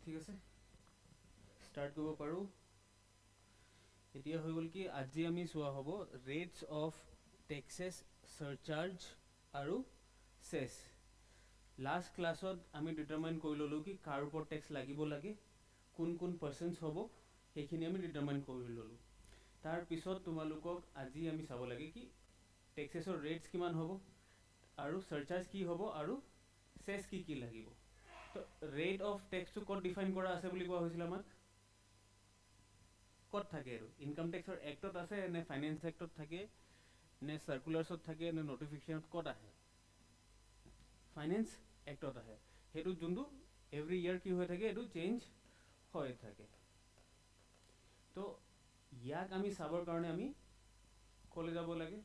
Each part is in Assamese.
ঠিক আছে ষ্টাৰ্ট কৰিব পাৰোঁ এতিয়া হৈ গ'ল কি আজি আমি চোৱা হ'ব ৰেটছ অফ টেক্সেছ চাৰ্চাৰ্জ আৰু চেছ লাষ্ট ক্লাছত আমি ডিটাৰমাইন কৰি ল'লোঁ কি কাৰ ওপৰত টেক্স লাগিব লাগে কোন কোন পাৰ্চেণ্টছ হ'ব সেইখিনি আমি ডিটাৰমাইন কৰি ল'লোঁ তাৰপিছত তোমালোকক আজি আমি চাব লাগে কি টেক্সেছৰ ৰেটছ কিমান হ'ব আৰু চাৰ্চাৰ্জ কি হ'ব আৰু চেছ কি লাগিব তো ৰেট অফ টেক্সটো ক'ত ডিফাইন কৰা আছে বুলি কোৱা হৈছিল আমাক ক'ত থাকে আৰু ইনকাম টেক্সৰ এক্টত আছে নে ফাইনেন্স এক্টত থাকে নে চাৰ্কুলাৰ্ছত থাকে নে নটিফিকেশ্যনত ক'ত আহে ফাইনেন্স এক্টত আহে সেইটো যোনটো এভৰি ইয়াৰ কি হৈ থাকে এইটো চেঞ্জ হৈ থাকে তো ইয়াক আমি চাবৰ কাৰণে আমি ক'লৈ যাব লাগে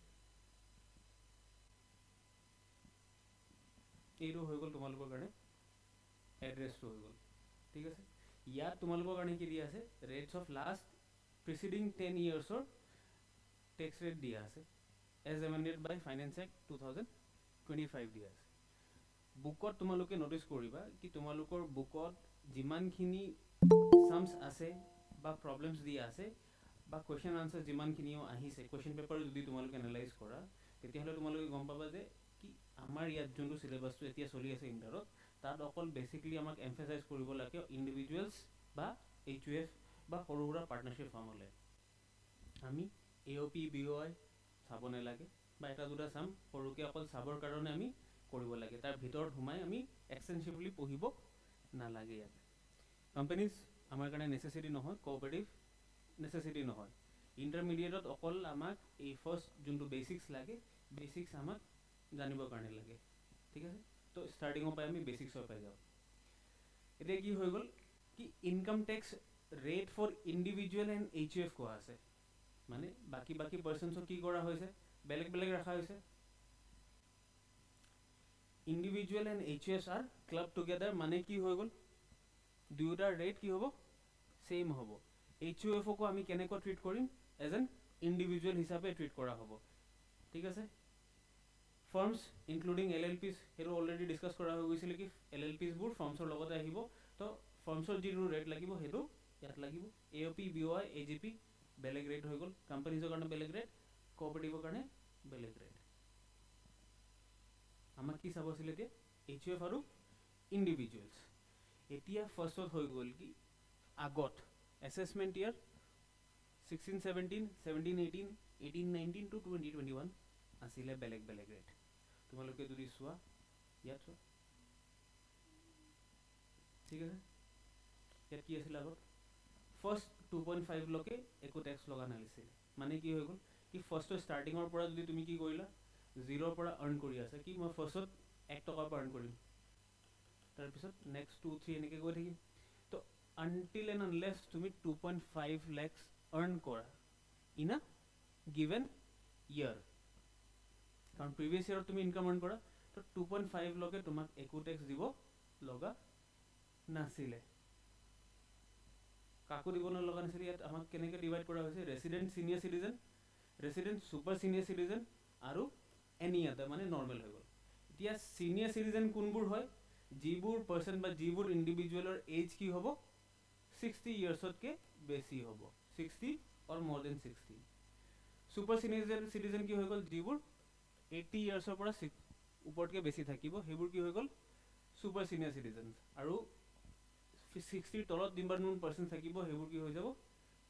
এইটো হৈ গ'ল তোমালোকৰ কাৰণে এড্ৰেছটো হৈ গ'ল ঠিক আছে ইয়াত তোমালোকৰ কাৰণে কি দিয়া আছে ৰেটছ অফ লাষ্ট প্ৰিচিডিং 10 yearsৰ টেক্স ৰেট দিয়া আছে as amended by finance act 2025 দিয়া আছে বুকত তোমালোকে নটিচ কৰিবা কি তোমালোকৰ বুকত যিমানখিনি সামছ আছে বা প্ৰব্লেমছ দিয়া আছে বা কুৱেশ্যন আনচাৰ যিমানখিনিও আহিছে কুৱেশ্যন পেপাৰ যদি তোমালোকে এনালাইজ কৰা তেতিয়াহ'লে তোমালোকে গম পাবা যে কি আমাৰ ইয়াত যোনটো চিলেবাছটো এতিয়া চলি আছে ইণ্টাৰত তাত অকল বেচিকলি আমাক এমফেচাইজ কৰিব লাগে ইণ্ডিভিজুৱেলছ বা HUF বা সৰু সুৰা পাৰ্টনাৰশ্বিপ ফাৰ্মলৈ আমি AOP BOI চাব নালাগে বা এটা দুটা চাম সৰুকৈ অকল চাবৰ কাৰণে আমি কৰিব লাগে তাৰ ভিতৰত সোমাই আমি এক্সটেনচিভলি পঢ়িব নালাগে ইয়াত কোম্পানীজ আমাৰ কাৰণে নেচেচিটি নহয় কোঅপাৰেটিভ নেচেচিটি নহয় ইণ্টাৰমিডিয়েটত অকল আমাক এই ফাৰ্ষ্ট যোনটো বেচিক্স লাগে বেচিক্স আমাক জানিবৰ কাৰণে লাগে ঠিক আছে তো ষ্টাৰ্টিঙৰ পৰাই আমি বেচিক্সৰ পাই যাওঁ এতিয়া কি হৈ গ'ল কি income tax rate for individual and HUF কোৱা আছে মানে বাকী পাৰ্চনছক কি কৰা হৈছে বেলেগ বেলেগ ৰখা হৈছে individual and HUFs R club together মানে কি হৈ গ'ল দুয়োটাৰ ৰেট কি হ'ব সেম হ'ব HUFকো আমি কেনেকৈ ট্ৰিট কৰিম এজ এন ইণ্ডিভিজুৱেল হিচাপে ট্ৰিট কৰা হ'ব ঠিক আছে ফাৰ্মছ ইনক্লুডিং LLPs সেইটো অলৰেডি ডিছকাছ কৰা হৈ গৈছিলে কি LLPsবোৰ ফাৰ্মছৰ লগতে আহিব তো ফাৰ্মছৰ যিটো ৰেট লাগিব সেইটো ইয়াত লাগিব AOP BOI AGP বেলেগ ৰেট হৈ গ'ল কোম্পানীজৰ কাৰণে বেলেগ ৰেট কোঅপাৰেটিভৰ কাৰণে বেলেগ ৰেট আমাক কি চাব আছিলে এতিয়া HUF আৰু ইণ্ডিভিজুৱেলছ এতিয়া ফাৰ্ষ্টত হৈ গ'ল কি আগত এছেছমেণ্ট ইয়াৰ 16-17 17-18 18-19 to 20-21 আছিলে বেলেগ বেলেগ ৰেট তোমালোকে যদি চোৱা ইয়াত চোৱা ঠিক আছে ইয়াত কি আছিল আগত ফাৰ্ষ্ট 2.5 লকে একো টেক্স লগা নাছিল মানে কি হৈ গ'ল কি ফাৰ্ষ্টৰ ষ্টাৰ্টিঙৰ পৰা যদি তুমি কি কৰিলা 0ৰ পৰা আৰ্ণ কৰি আছা কি মই ফাৰ্ষ্টত 1 টকাৰ পৰা আৰ্ণ কৰিম তাৰপিছত নেক্সট 2-3 এনেকৈ গৈ থাকিম তো আনটিল এণ্ড আনলেছ তুমি 2.5 lakhs আৰ্ণ কৰা ইন আ গিভেন ইয়াৰ কাৰণ প্ৰিভিয়াছ ইয়াৰত তুমি ইনকাম আৰ্ণ কৰা তো 2.5 লকে তোমাক একো টেক্স দিব লগা নাছিলে কাকো দিব নলগা নাছিলে ইয়াত আমাক কেনেকৈ ডিভাইড কৰা হৈছে resident senior citizen resident super senior citizen আৰু এনি আদাৰ মানে নৰ্মেল হৈ গ'ল এতিয়া চিনিয়ৰ চিটিজেন কোনবোৰ হয় যিবোৰ পাৰ্চন বা যিবোৰ ইণ্ডিভিজুৱেলৰ এজ কি হ'ব 60 ইয়াৰ্ছতকৈ বেছি হ'ব 60 অৰ মোৰ দেন 60 ছুপাৰ চিনিয়ৰ চিটিজেন কি হৈ গ'ল যিবোৰ 80 ইয়াৰ্ছৰ পৰা ওপৰতকৈ বেছি থাকিব সেইবোৰ কি হৈ গ'ল ছুপাৰ চিনিয়ৰ চিটিজেন আৰু 60ৰ তলত যিমান পাৰ্চেণ্ট থাকিব সেইবোৰ কি হৈ যাব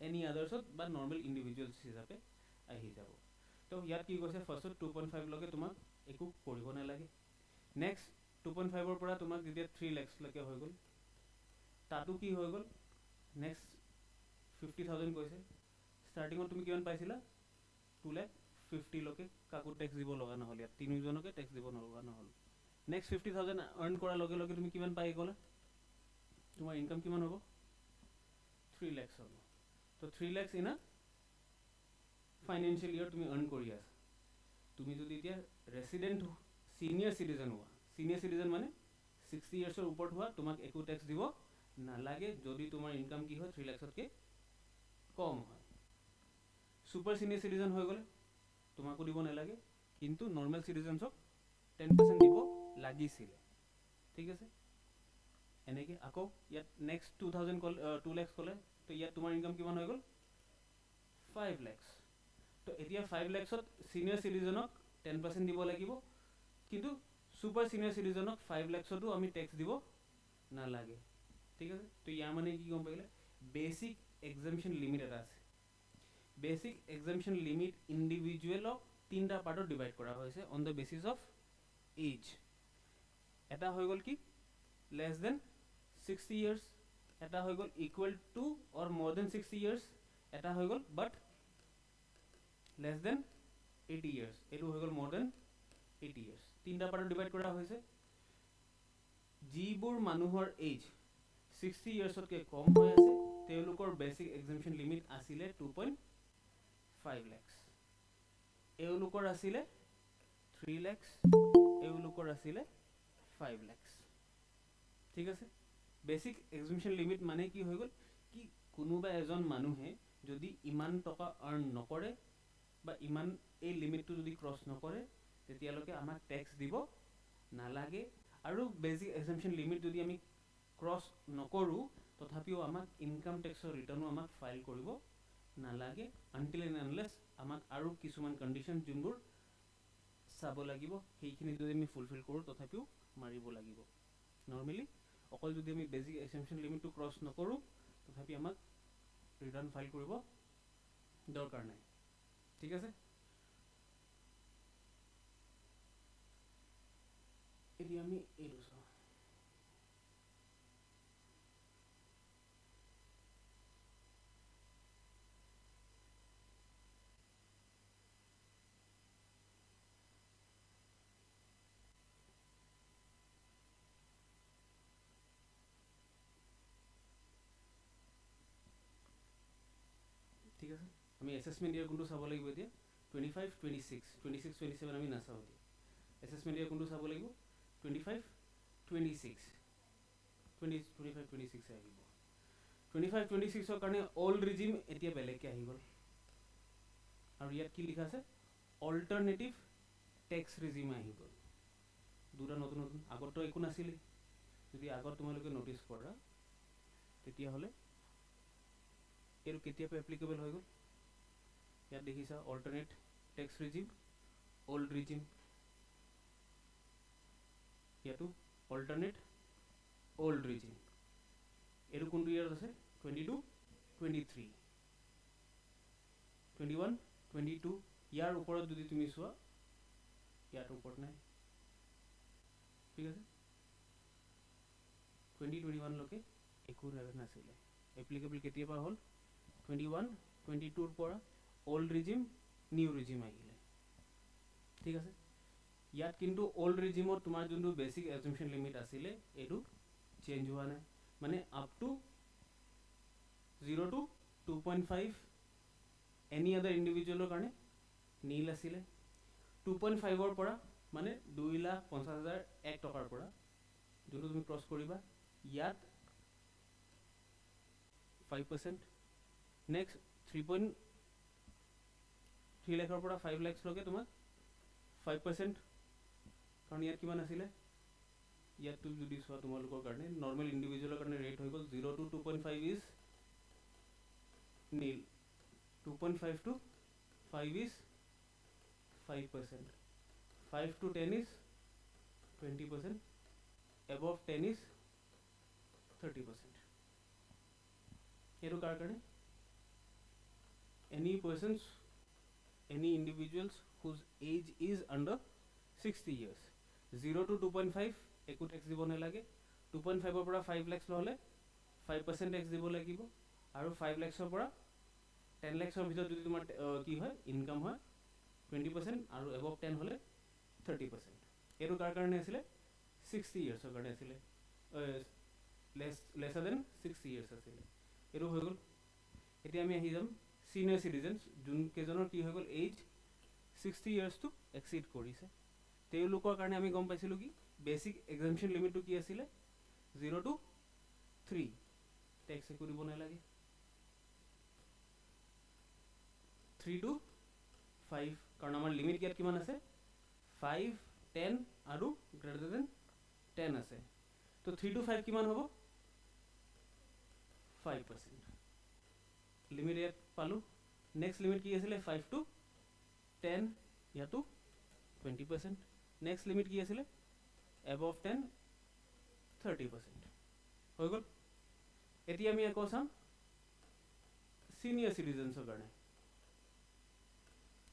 এনি আদাৰ্ছত বা নৰ্মেল ইণ্ডিভিজুৱেলছ হিচাপে আহি যাব তো ইয়াত কি কৈছে ফাৰ্ষ্টত 2.5 লকে তোমাক একো কৰিব নালাগে নেক্সট 2.5ৰ পৰা তোমাক যেতিয়া 3 lakhs লৈকে হৈ গ'ল তাতো কি হৈ গ'ল নেক্সট 50,000 কৈছে ষ্টাৰ্টিঙত তুমি কিমান পাইছিলা 2,50,000 লকে কাকো টেক্স দিব লগা নহ'ল ইয়াত তিনিজনকে টেক্স দিব লগা নহ'ল নেক্সট 50,000 আৰ্ণ কৰাৰ লগে লগে তুমি কিমান পাই গ'লা তোমাৰ ইনকাম কিমান হ'ব 3 lakhs হ'ব তো 3 lakhs ইন আ ফাইনেন্সিয়েল ইয়াৰ তুমি আৰ্ণ কৰি আছা তুমি যদি এতিয়া ৰেচিডেণ্ট চিনিয়ৰ চিটিজেন হোৱা চিনিয়ৰ চিটিজেন মানে 60 ইয়াৰ্ছৰ ওপৰত হোৱা তোমাক একো টেক্স দিব নালাগে যদি তোমাৰ ইনকাম কি হয় 3 lakhsতকৈ কম হয় ছুপাৰ চিনিয়ৰ চিটিজেন হৈ গ'লে তোমাকো দিব নালাগে কিন্তু নৰ্মেল চিটিজেনছক 10% দিব লাগিছিলে ঠিক আছে এনেকৈ আকৌ ইয়াত নেক্সট 2000 ক'লে 2 lakhs ক'লে, তো ইয়াত তোমাৰ ইনকাম কিমান হৈ গ'ল 5 lakhs। তো এতিয়া 5 lakhsত চিনিয়ৰ চিটিজেনক 10% দিব লাগিব, কিন্তু ছুপাৰ চিনিয়ৰ চিটিজেনক 5 lakhsতো আমি টেক্স দিব নালাগে। ঠিক আছে, তো ইয়াৰ মানে কি গম পাইলে, বেচিক এক্সামশ্যন লিমিট এটা আছে। বেচিক এক্সামশ্যন লিমিট ইণ্ডিভিজুৱেলক 3টা পাৰ্টত ডিভাইড কৰা হৈছে on the basis of age. এটা হৈ গ'ল কি লেছ দেন 60 years, এটা হৈ গ'ল ইকুৱেল টু অৰ মোৰ দেন 60 years, এটা হৈ গ'ল বাট লেছ দেন 80 years, এইটো হৈ গ'ল মোৰ দেন 80 years। 3টা পাৰ্টত ডিভাইড কৰা হৈছে। যিবোৰ মানুহৰ এজ 60 yearsতকৈ কম হৈ আছে তেওঁলোকৰ বেচিক এক্সামশ্যন লিমিট আছিলে 2.5 lakhs, এওঁলোকৰ আছিলে 3 lakhs, এওঁলোকৰ আছিলে 5 lakhs। ঠিক আছে, বেচিক এক্সামশ্যন লিমিট মানে কি হৈ গ'ল, কি কোনোবা এজন মানুহে যদি ইমান টকা আৰ্ণ নকৰে বা ইমান এই লিমিটটো যদি ক্ৰছ নকৰে তেতিয়ালৈকে আমাক টেক্স দিব নালাগে। আৰু বেচিক এক্সামশ্যন লিমিট যদি আমি ক্ৰছ নকৰোঁ তথাপিও আমাক ইনকাম টেক্সৰ ৰিটাৰ্ণো আমাক ফাইল কৰিব নালাগে, আনটিল এণ্ড আনলেছ আমাক আৰু কিছুমান কণ্ডিশ্যন যোনবোৰ চাব লাগিব সেইখিনি যদি আমি ফুলফিল কৰোঁ তথাপিও মাৰিব লাগিব। নৰ্মেলি অকল যদি আমি বেচিক এক্সামশ্যন লিমিটটো ক্ৰছ নকৰোঁ তথাপি আমাক ৰিটাৰ্ণ ফাইল কৰিব দৰকাৰ নাই। ঠিক আছে, এতিয়া আমি এইটো চাওঁ। ঠিক আছে, আমি এছেছমেণ্ট ইয়াৰ কোনটো চাব লাগিব এতিয়া 25, 26, 26, 27 আমি নাচাওঁ এতিয়া। এছেছমেণ্ট ইয়াৰ কোনটো চাব লাগিব 25, 26, 25, 26 আহিব। 25, 26ৰ কাৰণে অল্ড ৰিজিম এতিয়া বেলেগকৈ আহি গ'ল, আৰু ইয়াত কি লিখা আছে অল্টাৰনেটিভ টেক্স ৰিজিম আহি গ'ল। দুটা নতুন নতুন, আগততো একো নাছিলেই। যদি আগত তোমালোকে ন'টিছ কৰা তেতিয়াহ'লে এইটো কেতিয়াৰ পৰা এপ্লিকেবল হৈ গ'ল, ইয়াত দেখিছা alternate tax regime, old regime, ইয়াতো অল্টাৰনেট অল্ড ৰিজিম। এইটো কোনটো ইয়াৰত আছে 22, 23, 21, 22, ইয়াৰ ওপৰত যদি তুমি চোৱা ইয়াৰ ওপৰত নাই। ঠিক আছে, 2021 লৈকে একো নাছিলে, এপ্লিকেবল কেতিয়াৰ পৰা হ'ল 21, 22ৰ পৰা অল্ড ৰিজিম নিউ ৰিজিম আহিলে। ঠিক আছে, ইয়াত কিন্তু অল্ড ৰিজিমত তোমাৰ যোনটো বেচিক এক্সামশ্যন লিমিট আছিলে এইটো চেঞ্জ হোৱা নাই, মানে up to 0 to 2.5 any other ইণ্ডিভিজুৱেলৰ কাৰণে নীল আছিলে। 2.5ৰ পৰা মানে 2,50,001 টকাৰ পৰা যোনটো তুমি ক্ৰছ কৰিবা ইয়াত 5%, নেক্সট 3.3 লাখৰ পৰা 5 lakhsলৈকে তোমাক 5%, কাৰণ ইয়াত কিমান আছিলে, ইয়াততো যদি চোৱা তোমালোকৰ কাৰণে নৰ্মেল ইণ্ডিভিজুৱেলৰ কাৰণে ৰেট হৈ গ'ল 0 to 2.5 is Neel, 2.5 to 5 is 5%, 5 to 10 is 20%, above 10 is 30%. এইটো কাৰ কাৰণে any persons, any individuals whose age is under 60 years, 0 to 2.5 একো টেক্স দিব নালাগে, 2.5ৰ পৰা 5 lakhs নহ'লে 5% টেক্স দিব লাগিব, আৰু 5 lakhsৰ পৰা 10 lakhsৰ ভিতৰত যদি তোমাৰ কি হয় ইনকাম হয় 20%, আৰু এবভ 10 হ'লে 30%। এইটো কাৰ কাৰণে আছিলে 60 yearsৰ কাৰণে আছিলে, লেছাৰ দেন 60 years আছিলে। এইটো হৈ গ'ল। এতিয়া আমি আহি যাম চিনিয়ৰ চিটিজেনছ, যোনকেইজনৰ কি হৈ গ'ল এইজ 60 yearsটো এক্সিড কৰিছে, তেওঁলোকৰ কাৰণে আমি গম পাইছিলোঁ কি বেচিক এক্সামশ্যন লিমিটটো কি আছিলে 0 to 3, টেক্স একো দিব নালাগে, 3 to 5, কাৰণ আমাৰ লিমিট ইয়াত কিমান আছে 5, 10 আৰু গ্ৰেটাৰ দেন 10 আছে। তো 3 to 5 কিমান হ'ব 5% লিমিট ইয়াত পালোঁ নেক্সট লিমিট কি আছিলে 5 to 10 ইয়াতো 20% নেক্সট লিমিট কি আছিলে above 10 30% হৈ গ'ল এতিয়া আমি আকৌ চাম সিনিয়ৰ সিটিজেন্সৰ কাৰণে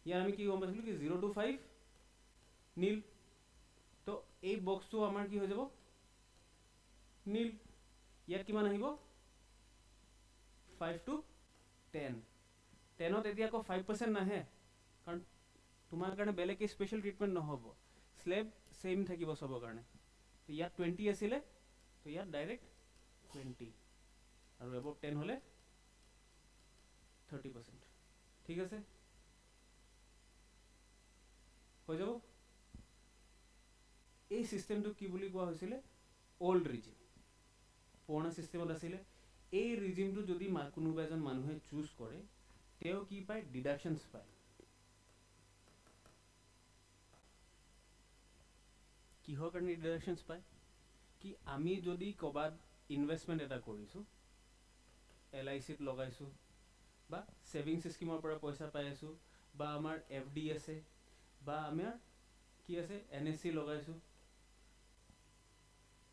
ইয়াৰ আমি কি গম পাইছিলোঁ কি 0 to 5 নীল তো এই বক্সটো আমাৰ কি হৈ যাব নীল ইয়াত কিমান আহিব 5 to 10 10ত এতিয়া আকৌ 5% নাহে কাৰণ তোমাৰ কাৰণে বেলেগ স্পেশাল ট্ৰিটমেন্ট নহব স্লেব সেম থাকিব সবৰ কাৰণে তো ইয়াত 20 আছিলে তো ইয়াত ডাইৰেক্ট 20 আৰু above 10 হলে 30% ঠিক আছে হৈ যাব এই সিস্টেমটো কি বুলি কোৱা হৈছিলে ওল্ড ৰিজিম পুৰণা সিস্টেমত আছিলে এই ৰিজিমটো যদি কোনোবা এজন মানুহে চুজ কৰে তেওঁ কি পায় ডিডাকশনস পায় কিহৰ কাৰণে ডিডাকশনস পায় কি আমি যদি কবাত ইনভেষ্টমেন্ট এটা কৰিছো LIC ত লগাইছো বা সেভিংস স্কিমৰ পৰা পইচা পাই আছো বা আমাৰ FD আছে বা আমাৰ কি আছে NSC লগাইছো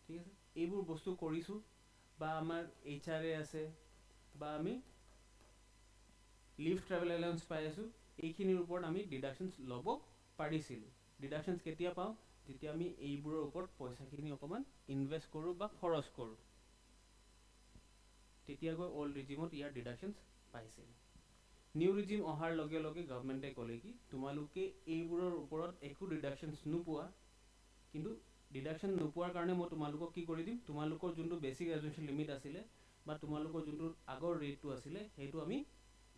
ঠিক আছে এইবোৰ বস্তু কৰিছো বা আমাৰ HRA আছে বা আমি লিভ ট্ৰেভেল এলাউন্স পাই আছো এইখিনিৰ ওপৰত আমি ডিডাকশনস ল'ব পাৰিছিলো ডিডাকশনস কেতিয়া পাও যেতিয়া আমি এইবোৰৰ ওপৰত পইচাখিনি অকমান ইনভেষ্ট কৰো বা খৰচ কৰো তেতিয়া গৈ ওল্ড ৰিজিমত ইয়াৰ ডিডাকশনস পাইছিল নিউ ৰিজিম অহাৰ লগে লগে গভৰ্ণমেণ্টে ক'লে কি তোমালোকে এইবোৰৰ ওপৰত একো ডিডাকশনস নোপোৱা কিন্তু ডিডাকশন নোপোৱাৰ কাৰণে মই তোমালোকক কি কৰি দিম তোমালোকৰ যোনটো বেসিক গ্ৰেজুৱেচন লিমিট আছিলে বা তোমালোকৰ যোনটো আগৰ ৰেটটো আছিলে হেতু আমি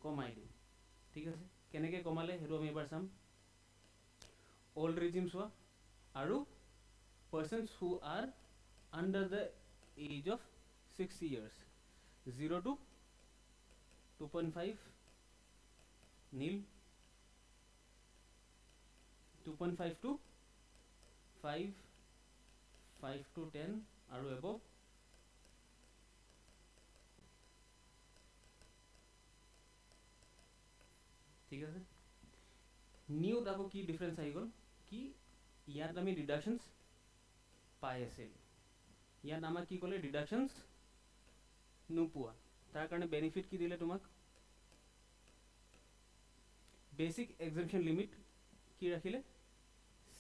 কমাই দিম ঠিক আছে কেনেকৈ কমালে হেতু আমি এবাৰ চাম ওল্ড ৰিজিম সোৱা আৰু persons who are under the age of 60 years 0 to 2.5 nil 2.5 to 5 5 to 10 আৰু above ঠিক আছে নিউ আকৌ কি ডিফাৰেন্স আহি গল কি ইয়াত আমি ডিডাকশনস পাই আছিল ইয়াত আমাক কি ক'লে ডিডাকশনস নোপোৱা তাৰ কাৰণে বেনিফিট কি দিলে তোমাক বেসিক এক্সাম্পশন লিমিট কি ৰাখিলে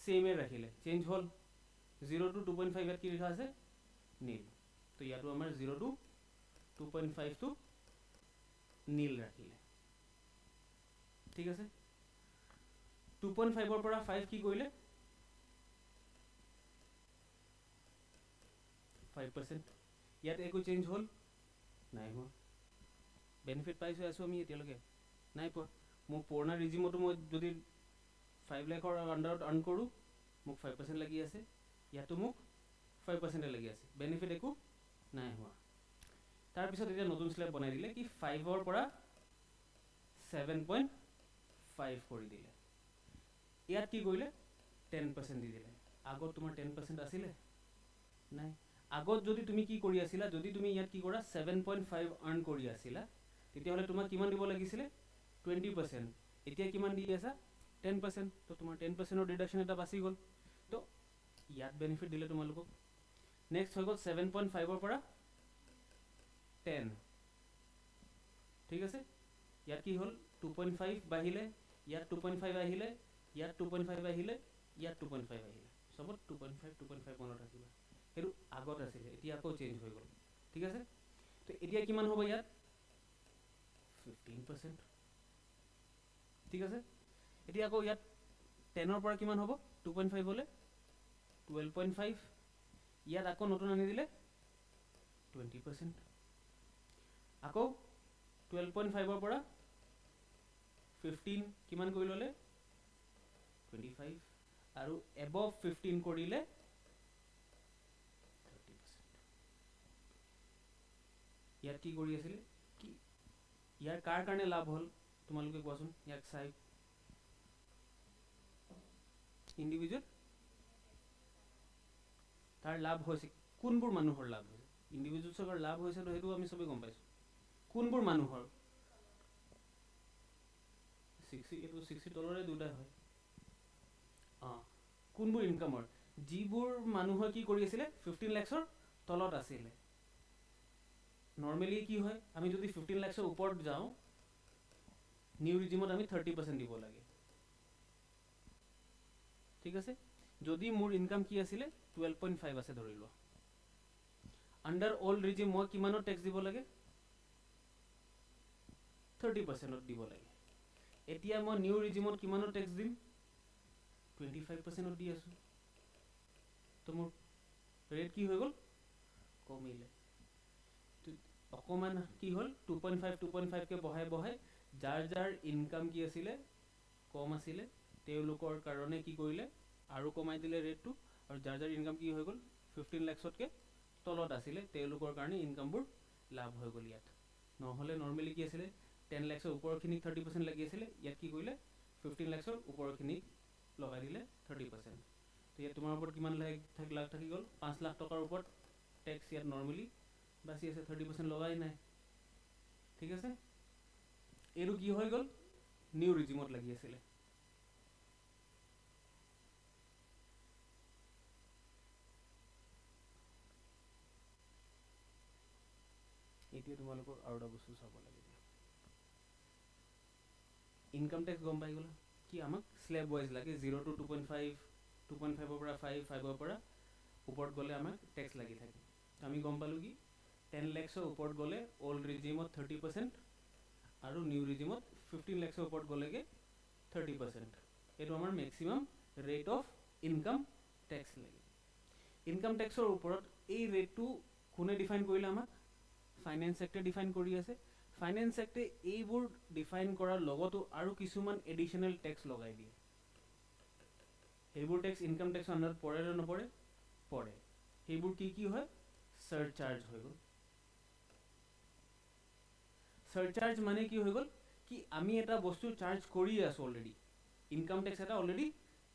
সেমে ৰাখিলে চেঞ্জ হল 0 to 2.5 ইয়াত কি লিখা আছে নীল তো ইয়াতো আমাৰ 0 to 2.5 to নীল ৰাখিলে ঠিক আছে 2.5 ৰ পৰা 5 কি কৰিলে 5% ইয়াত একো চেঞ্জ হল নাই হোৱা বেনিফিট পাইছো আছো আমি এতিয়ালৈকে নাই পোৱা মোৰ পুৰণা ৰিজিমতো মই যদি 5 লাখৰ আন্ডাৰত আৰ্ন কৰো মোক 5% লাগি আছে ইয়াতো মোক 5% লাগি আছে বেনিফিট একো নাই হোৱা তাৰ পিছত এতিয়া নতুন স্ল্যাব বনাই দিলে কি 5 ৰ পৰা 7.5 কৰি দিলে ইয়াত কি কৰিলে 10% দি দিলে আগত তোমাৰ 10% আছিলে নাই আগত যদি তুমি কি কৰি আছিলা যদি তুমি ইয়াত কি কৰা 7.5 আৰ্ন কৰি আছিলা তেতিয়া হলে তোমাক কিমান দিব লাগিছিলে 20% এতিয়া কিমান দি আছা 10% তো তোমাৰ 10% ৰ ডিডাকশন এটা বাছি গল তো ইয়াত বেনিফিট দিলে তোমালোকক নেক্সট হৈ গল 7.5 ৰ পৰা 10 ঠিক আছে ইয়াত কি হল 2.5 বাহিলে ইয়াত 2.5 আহিলে ইয়াত 2.5 আহিলে ইয়াত 2.5 আহিলে সবত 2.5 মনত ৰাখিবা হেতু আগত আছিল এতিয়া আকৌ চেঞ্জ হৈ গল ঠিক আছে তো এতিয়া কিমান হ'ব ইয়াত 15% ঠিক আছে এতিয়া আকৌ ইয়াত 10 ৰ পৰা কিমান হ'ব 2.5 হলে 12.5 ইয়াত আকৌ নতুন আনি দিলে 20% আকৌ 12.5 ৰ পৰা 15 কিমান কৰি ললে 25 আৰু above 15 কৰিলে 30% ইয়াত কি কৰি আছিল কি ইয়াৰ কাৰ কাৰণে লাভ হল তোমালোকে কোৱাচোন ইয়াক চাই ইন্ডিভিজুৱেল তাৰ লাভ হৈছে কোনবোৰ মানুহৰ লাভ হৈছে ইন্ডিভিজুৱেলছৰ লাভ হৈছে তো হেতু আমি সবে গম পাইছো কোনবোৰ মানুহৰ 60 এইটো 60 তলৰে দুটা হয় কোনবোৰ ইনকামৰ যিবোৰ মানুহৰ কি কৰি আছিলে 15 লাখৰ তলত আছিলে নৰ্মেলি কি হয় আমি যদি 15 লাখৰ ওপৰত যাওঁ নিউ ৰিজিমত আমি 30% দিব লাগে ঠিক আছে যদি মোৰ ইনকাম কি আছিলে 12.5 আছে ধৰি লোৱা আন্ডাৰ অল্ড ৰিজিম মই কিমানৰ টেক্স দিব লাগে 30% দিব লাগে এতিয়া মই নিউ ৰিজিমত কিমানৰ টেক্স দিম 25% দি আছো তো মোৰ ৰেট কি হৈ গ'ল কমিলে অকমান কি হ'ল 2.5 কে বহাই যাৰ ইনকাম কি আছিলে কম আছিলে তেওঁলোকৰ কাৰণে কি কৰিলে আৰু কমাই দিলে ৰেটটো আৰু যাৰ ইনকাম কি হৈ গ'ল 15 লাখতকে তলত আছিলে তেওঁলোকৰ কাৰণে ইনকামবোৰ লাভ হৈ গ'ল ইয়াত নহ'লে নৰ্মেলি কি আছিলে 10 লাখৰ ওপৰখিনি 30% লাগি আছিলে ইয়াত কি কৰিলে 15 লাখৰ ওপৰখিনি লগাই দিলে 30% তো ইয়াত তোমাৰ ওপৰত কিমান লাখ থাকি গ'ল 5 লাখ টকাৰ ওপৰত টেক্স ইয়াত নৰ্মেলি বাছি আছে 30% লগাই নাই ঠিক আছে এইটো কি হৈ গ'ল নিউ ৰিজিমত লাগি আছিলে এতিয়া তোমালোকৰ আৰু এটা বস্তু চাব লাগে ইনকাম টেক্স গম পাই গ'লা কি আমাক স্লেব ৱাইজ লাগে 0 to 2.5 2.5 পৰা 5 5 পৰা ওপৰত গ'লে আমাক টেক্স লাগি থাকে আমি গম পালোঁ কি 10 লাখৰ ওপৰত গ'লে অল্ড ৰিজিমত 30% আৰু নিউ ৰিজিমত 15 লাখৰ ওপৰত গ'লেগে 30% এইটো আমাৰ maximum rate of income tax লাগে ইনকাম টেক্সৰ ওপৰত এই ৰেটটো কোনে ডিফাইন কৰিলে আমাক ফাইনেন্স এক্টে ডিফাইন কৰি আছে ফাইনেন্স এক্টে এইবোৰ ডিফাইন কৰাৰ লগতো আৰু কিছুমান এডিশ্যনেল টেক্স লগাই দিয়ে সেইবোৰ টেক্স ইনকাম টেক্সৰ আণ্ডাৰত পৰে নে নপৰে পৰে সেইবোৰ কি হয় সাৰচাৰ্জ হৈ গ'ল সাৰচাৰ্জ মানে কি হৈ গ'ল কি আমি এটা বস্তু চাৰ্জ কৰি আছো অলৰেডি ইনকাম টেক্স এটা অলৰেডি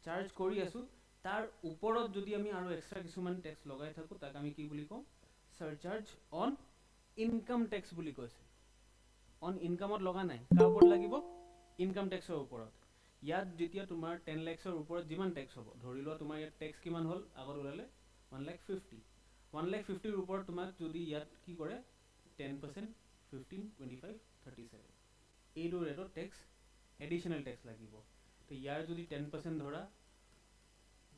চাৰ্জ কৰি আছো তাৰ ওপৰত যদি আমি আৰু এক্সট্ৰা কিছুমান টেক্স লগাই থাকো তাক আমি কি বুলি কওঁ সাৰচাৰ্জ অন ইনকাম টেক্স বুলি কৈছে অন ইনকামত লগা নাই কাৰ ওপৰত লাগিব ইনকাম টেক্সৰ ওপৰত ইয়াত যেতিয়া তোমাৰ 10 লাখৰ ওপৰত যিমান টেক্স হ'ব ধৰি লোৱা তোমাৰ ইয়াত টেক্স কিমান হ'ল আগত ওলালে 1,50,000 ৰ ওপৰত তোমাক যদি ইয়াত কি কৰে 10% 15 25 37 এইটো ৰেটত টেক্স এডিশ্যনেল টেক্স লাগিব তো ইয়াৰ যদি 10% ধৰা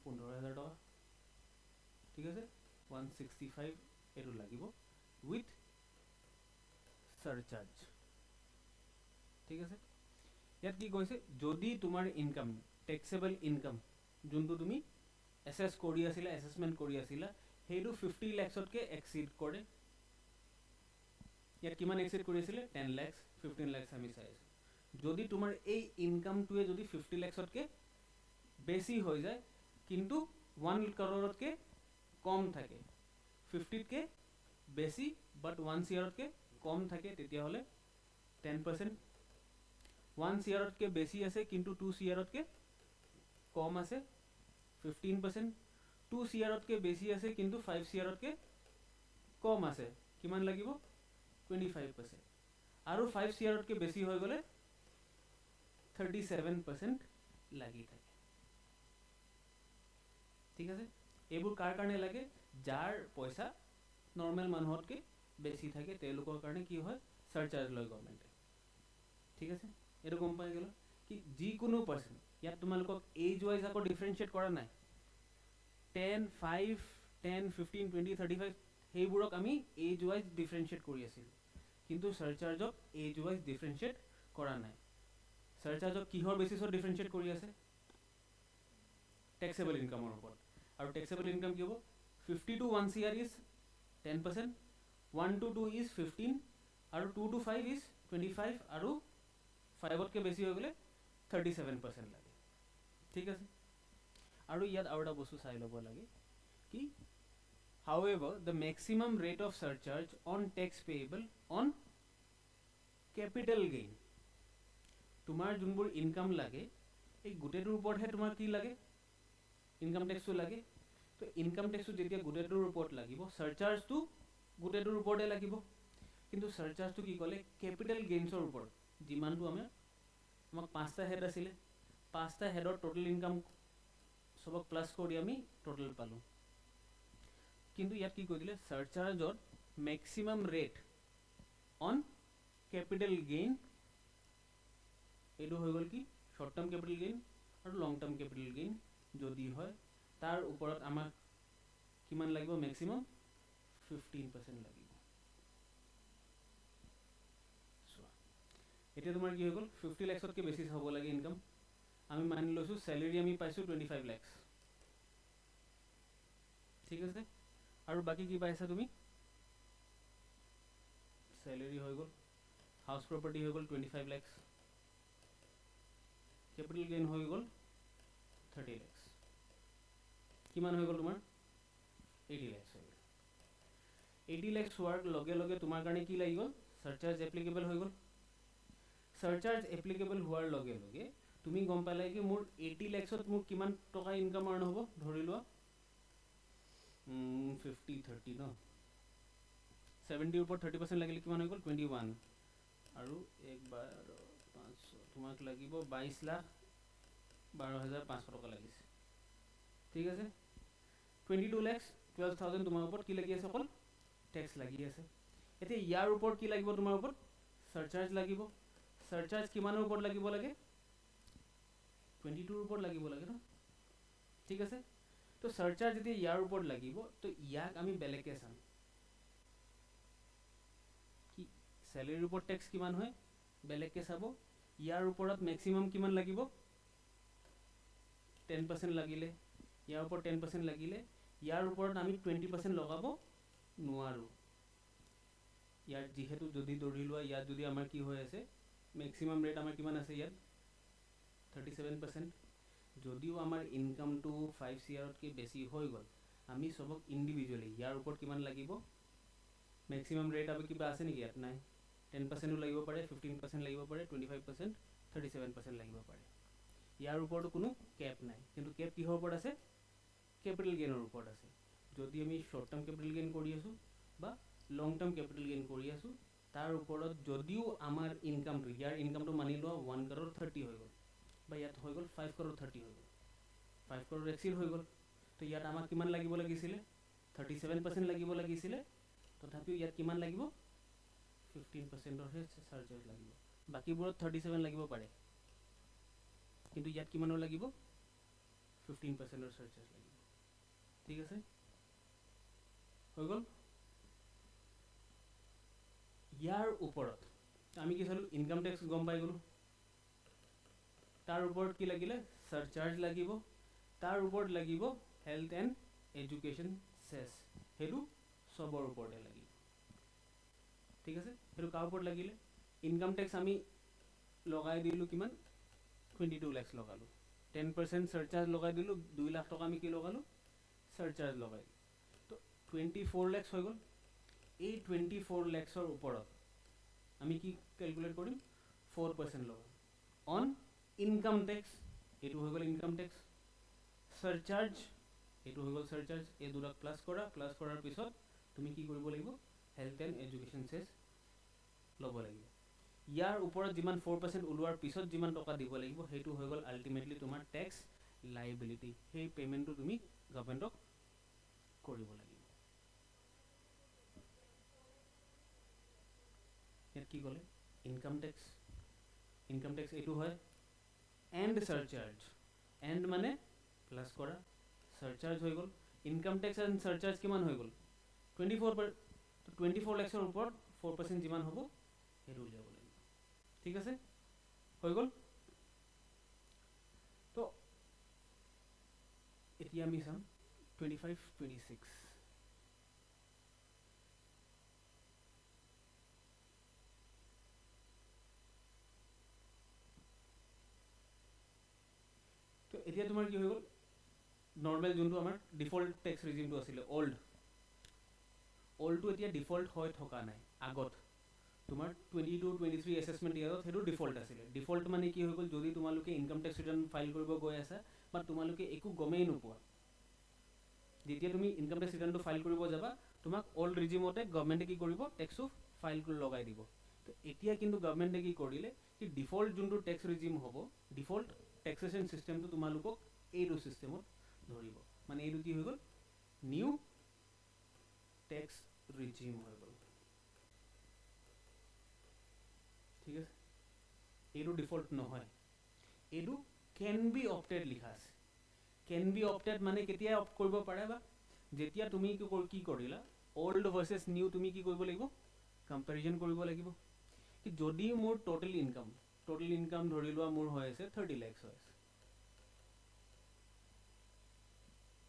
15,000 টকা ঠিক আছে 165 এইটো লাগিব উইথ সাৰচাৰ্জ ঠিক আছে ইয়াত কি কৈছে যদি তোমাৰ ইনকাম টেক্সেবল ইনকাম যোনটো তুমি এসেস কৰি আছিলা এসেসমেন্ট কৰি আছিলা হেইটো 50 লাখতকে এক্সিড কৰে ইয়াত কিমান এক্সিড কৰি আছিলে 10 লাখ 15 লাখ আমি চাই আছো যদি তোমাৰ এই ইনকামটোৱে যদি 50 লাখতকে বেছি হৈ যায় কিন্তু 1 crore কম থাকে 50কে বেছি বাট 1 crore কম থাকে তেতিয়া হলে 10% 1 crore বেছি আছে কিন্তু 2 crore কম আছে 15% 2 crore বেছি আছে কিন্তু 5 crore কম আছে কিমান লাগিব 25% আৰু 5 crore বেছি হৈ গলে 37% লাগি থাকে ঠিক আছে এইবোৰ কাৰ কাৰণে লাগে যাৰ পইচা নৰ্মেল মানুহতকে বেছি থাকে তেওঁলোকৰ কাৰণে কি হয় সাৰচাৰ্জ লয় গভৰ্নমেন্টে ঠিক আছে এটো গম পাই গেল কি যি কোনো পাৰ্সন ইয়াত তোমালোকক এজ ওয়াইজ আকৌ ডিফাৰেন্সিয়েট কৰা নাই 10 5 10 15 20 35 হেইবোৰক আমি এজ ওয়াইজ ডিফাৰেন্সিয়েট কৰি আছিল কিন্তু সাৰচাৰ্জক এজ ওয়াইজ ডিফাৰেন্সিয়েট কৰা নাই সাৰচাৰ্জক কিহৰ বেসিছত ডিফাৰেন্সিয়েট কৰি আছে ট্যাক্সেবল ইনকামৰ ওপৰত আৰু ট্যাক্সেবল ইনকাম কি হ'ব 50 to 1 CR is 10% 1 to 2 is 15 আৰু 2 to 5 is 25 আৰু 5 কে বেছি হৈ গলে 37% লাগে ঠিক আছে আৰু ইয়াত আৰু এটা বস্তু চাই ল'ব লাগে কি however the maximum rate of surcharge on tax payable on capital gain তোমাৰ যোনবোৰ ইনকাম লাগে এই গুটেটোৰ ওপৰতহে তোমাৰ কি লাগে ইনকাম টেক্সটো লাগে তো ইনকাম টেক্সটো যেতিয়া গুটেটোৰ ওপৰত লাগিব সাৰচাৰ্জটো গুটেটোৰ ওপৰতে লাগিব কিন্তু সাৰচাৰ্জটো কি ক'লে কেপিটেল গেইনছৰ ওপৰত যিমানটো আমাক 5টা হেড আছিলে 5টা হেডৰ টোটেল ইনকাম সবক প্লাস কৰি আমি টোটেল পালোঁ কিন্তু ইয়াত কি কৈ দিলে সাৰচাৰ্জৰ maximum rate on capital gain এইটো হৈ গ'ল কি শৰ্ট টাৰ্ম ক্যাপিটাল গেইন আৰু লং টাৰ্ম ক্যাপিটাল গেইন যদি হয় তাৰ ওপৰত আমাক কিমান লাগিব ম্যাক্সিমাম 15% লাগিব এতিয়া তোমাৰ কি হৈ গ'ল 50 লাখতকৈ বেছি হ'ব লাগে ইনকাম আমি মানি লৈছো স্যালাৰি আমি পাইছো 25 লাখ ঠিক আছে আৰু বাকি কি পাইছা তুমি স্যালাৰি হৈ গ'ল হাউস প্ৰপাৰ্টি হৈ গ'ল 25 লাখ ক্যাপিটাল গেইন হৈ গ'ল 30 লাখ কিমান হৈ গ'ল তোমাৰ 80 লাখ হৈ গ'ল 80 লাখ হোৱাৰ লগে লগে তোমাৰ কাৰণে কি লাগি গ'ল সাৰচাৰ্জ এপ্লিকেবল হৈ গ'ল সাৰচাৰ্জ এপ্লিকেবল হোৱাৰ লগে লগে তুমি গম পালে কি মোৰ 80 লাখত মোৰ কিমান টকা ইনকাম আৰ্ন হ'ব ধৰি লোৱা 50 30 ন 70 ওপৰত 30% লাগিলে কিমান হৈ গ'ল 21 আৰু 1 12 500 তোমাক লাগিব 22 লাখ 12500 টকা লাগিছে ঠিক আছে 22 লাখ 12000 তোমাৰ ওপৰত কি লাগি আছে অকল ট্যাক্স লাগি আছে এতিয়া ইয়াৰ ওপৰত কি লাগিব তোমাৰ ওপৰত সাৰচাৰ্জ লাগিব সাৰচাৰ্জ কিমানৰ ওপৰত লাগিব লাগে 22 ৰ ওপৰত লাগিব লাগে ন ঠিক আছে তো সাৰচাৰ্জ যদি ইয়াৰ ওপৰত লাগিব তো ইয়াক আমি বেলেগকে চাম কি স্যালাৰিৰ ওপৰত ট্যাক্স কিমান হয় বেলেগকে চাব ইয়াৰ ওপৰত ম্যাক্সিমাম কিমান লাগিব 10% লাগিলে ইয়াৰ ওপৰত 10% লাগিলে ইয়াৰ ওপৰত আমি 20% লগাব নোৱাৰো ইয়াৰ যেহেতু যদি ধৰি লোৱা ইয়াত যদি আমাৰ কি হৈ আছে ম্যাক্সিমাম ৰেট আমাৰ কিমান আছে ইয়াত 37% যদিও আমাৰ ইনকামটো 5 CRতকৈ বেছি হৈ গ'ল আমি সবক ইন্ডিভিজুয়ালি ইয়াৰ ওপৰত কিমান লাগিব ম্যাক্সিমাম ৰেট আৰু কিবা আছে নেকি ইয়াত নাই 10% লাগিব পাৰে 15% লাগিব পাৰে 25% 37% লাগিব পাৰে ইয়াৰ ওপৰত কোনো ক্যাপ নাই কিন্তু ক্যাপ কিহৰ ওপৰত আছে ক্যাপিটাল গেইনৰ ওপৰত আছে যদি আমি শৰ্ট টাৰ্ম ক্যাপিটাল গেইন কৰি আছো বা লং টাৰ্ম ক্যাপিটাল গেইন কৰি আছো তাৰ ওপৰত যদিও আমাৰ ইনকামটো ইয়াৰ ইনকামটো মানি লোৱা 1 crore 30 হৈ গ'ল বা ইয়াত হৈ গ'ল 5 crore 30 হৈ গ'ল 5 crore এক্সিল হৈ গ'ল তো ইয়াত আমাক কিমান লাগিব লাগিছিলে 37% লাগিব লাগিছিলে তথাপিও ইয়াত কিমান লাগিব 15% ৰ হে চাৰ্জেস লাগিব বাকিবোৰত 37 লাগিব পাৰে কিন্তু ইয়াত কিমানৰ লাগিব 15% ৰ চাৰ্জেস লাগিব ঠিক আছে হৈ গ'ল ইয়াৰ ওপৰত আমি কি চালো ইনকাম ট্যাক্স গম পাই গলো তাৰ ওপৰত কি লাগিলে সাৰচাৰ্জ লাগিব তাৰ ওপৰত লাগিব হেলথ এণ্ড এডুকেশ্যন সেছ হেতু সবৰ ওপৰতে লাগিব ঠিক আছে হেতু কাৰ ওপৰত লাগিলে ইনকাম ট্যাক্স আমি লগাই দিলো কিমান 22 লাখ লগালো 10% সাৰচাৰ্জ লগাই দিলো 2 লাখ টকা আমি কি লগালো সাৰচাৰ্জ লগাই তো 24 লাখ হৈ গ'ল এই 24 লাখৰ ওপৰত আমি কি ক্যালকুলেট কৰিম 4% লগাম অন ইনকাম ট্যাক্স এটো হৈ গ'ল ইনকাম ট্যাক্স সাৰচাৰ্জ এটো হৈ গ'ল সাৰচাৰ্জ এই দুটাক প্লাস কৰাৰ পিছত তুমি কি কৰিব লাগিব হেলথ এণ্ড এডুকেশ্যন সেছ ল'ব লাগিব ইয়াৰ ওপৰত যিমান 4% ওলোৱাৰ পিছত যিমান টকা দিব লাগিব হেতু হৈ গ'ল আলটিমেটলি তোমাৰ ট্যাক্স লায়াবিলিটি সেই পেমেন্টটো তুমি গভৰ্ণমেণ্টক কৰিব লাগিব ইয়াত কি ক'লে ইনকাম ট্যাক্স এটো হয় এন্ড সাৰচাৰ্জ এন্ড মানে প্লাস কৰা সাৰচাৰ্জ হৈ গ'ল ইনকাম ট্যাক্স এন্ড সাৰচাৰ্জ কিমান হৈ গ'ল 24 লাখৰ ওপৰত 4% যিমান হ'ব হেতু যাব লাগিব ঠিক আছে হৈ গ'ল তো এতিয়া আমি চাম 25 26 তো এতিয়া তোমাৰ কি হৈ গ'ল নৰ্মেল যোনটো আমাৰ ডিফল্ট ট্যাক্স ৰেজিমটো আছিল ওল্ডটো এতিয়া ডিফল্ট হৈ থকা নাই আগত তোমাৰ 22 23 এসেসমেন্ট ইয়াৰত হেতু ডিফল্ট আছিল ডিফল্ট মানে কি হৈ গ'ল যদি তোমালোকে ইনকাম ট্যাক্স ৰিটাৰ্ণ ফাইল কৰিব গৈ আছা বা তোমালোকে একো গমেই নোপোৱা যেতিয়া তুমি ইনকাম ট্যাক্স ৰিটাৰ্ণটো ফাইল কৰিব যাবা তো তোমাক অল্ড ৰিজিমতে গভৰ্ণমেণ্টে কি কৰিব টেক্সটো ফাইল লগাই দিব তো এতিয়া কিন্তু গভৰ্ণমেণ্টে কি কৰিলে কি ডিফল্ট যোনটো টেক্স ৰিজিম হ'ব ডিফল্ট টেক্সেশ্যন চিষ্টেমটো তোমালোকক এইটো চিষ্টেমত ধৰিব মানে এইটো কি হৈ গ'ল নিউ টেক্স ৰিজিম হৈ গ'ল ঠিক আছে এইটো ডিফল্ট নহয় এইটো কেন বি অপটেড লিখা আছে কেন বি অপটেড মানে কেতিয়া অপ্ট কৰিব পাৰে বা যেতিয়া তুমি কি কৰিলা অল্ড ভাৰ্চেছ নিউ তুমি কি কৰিব লাগিব কম্পেৰিজন কৰিব লাগিব কি যদি মোৰ টোটেল ইনকাম ধৰি লোৱা মোৰ হৈ আছে 30 lakhs হৈ আছে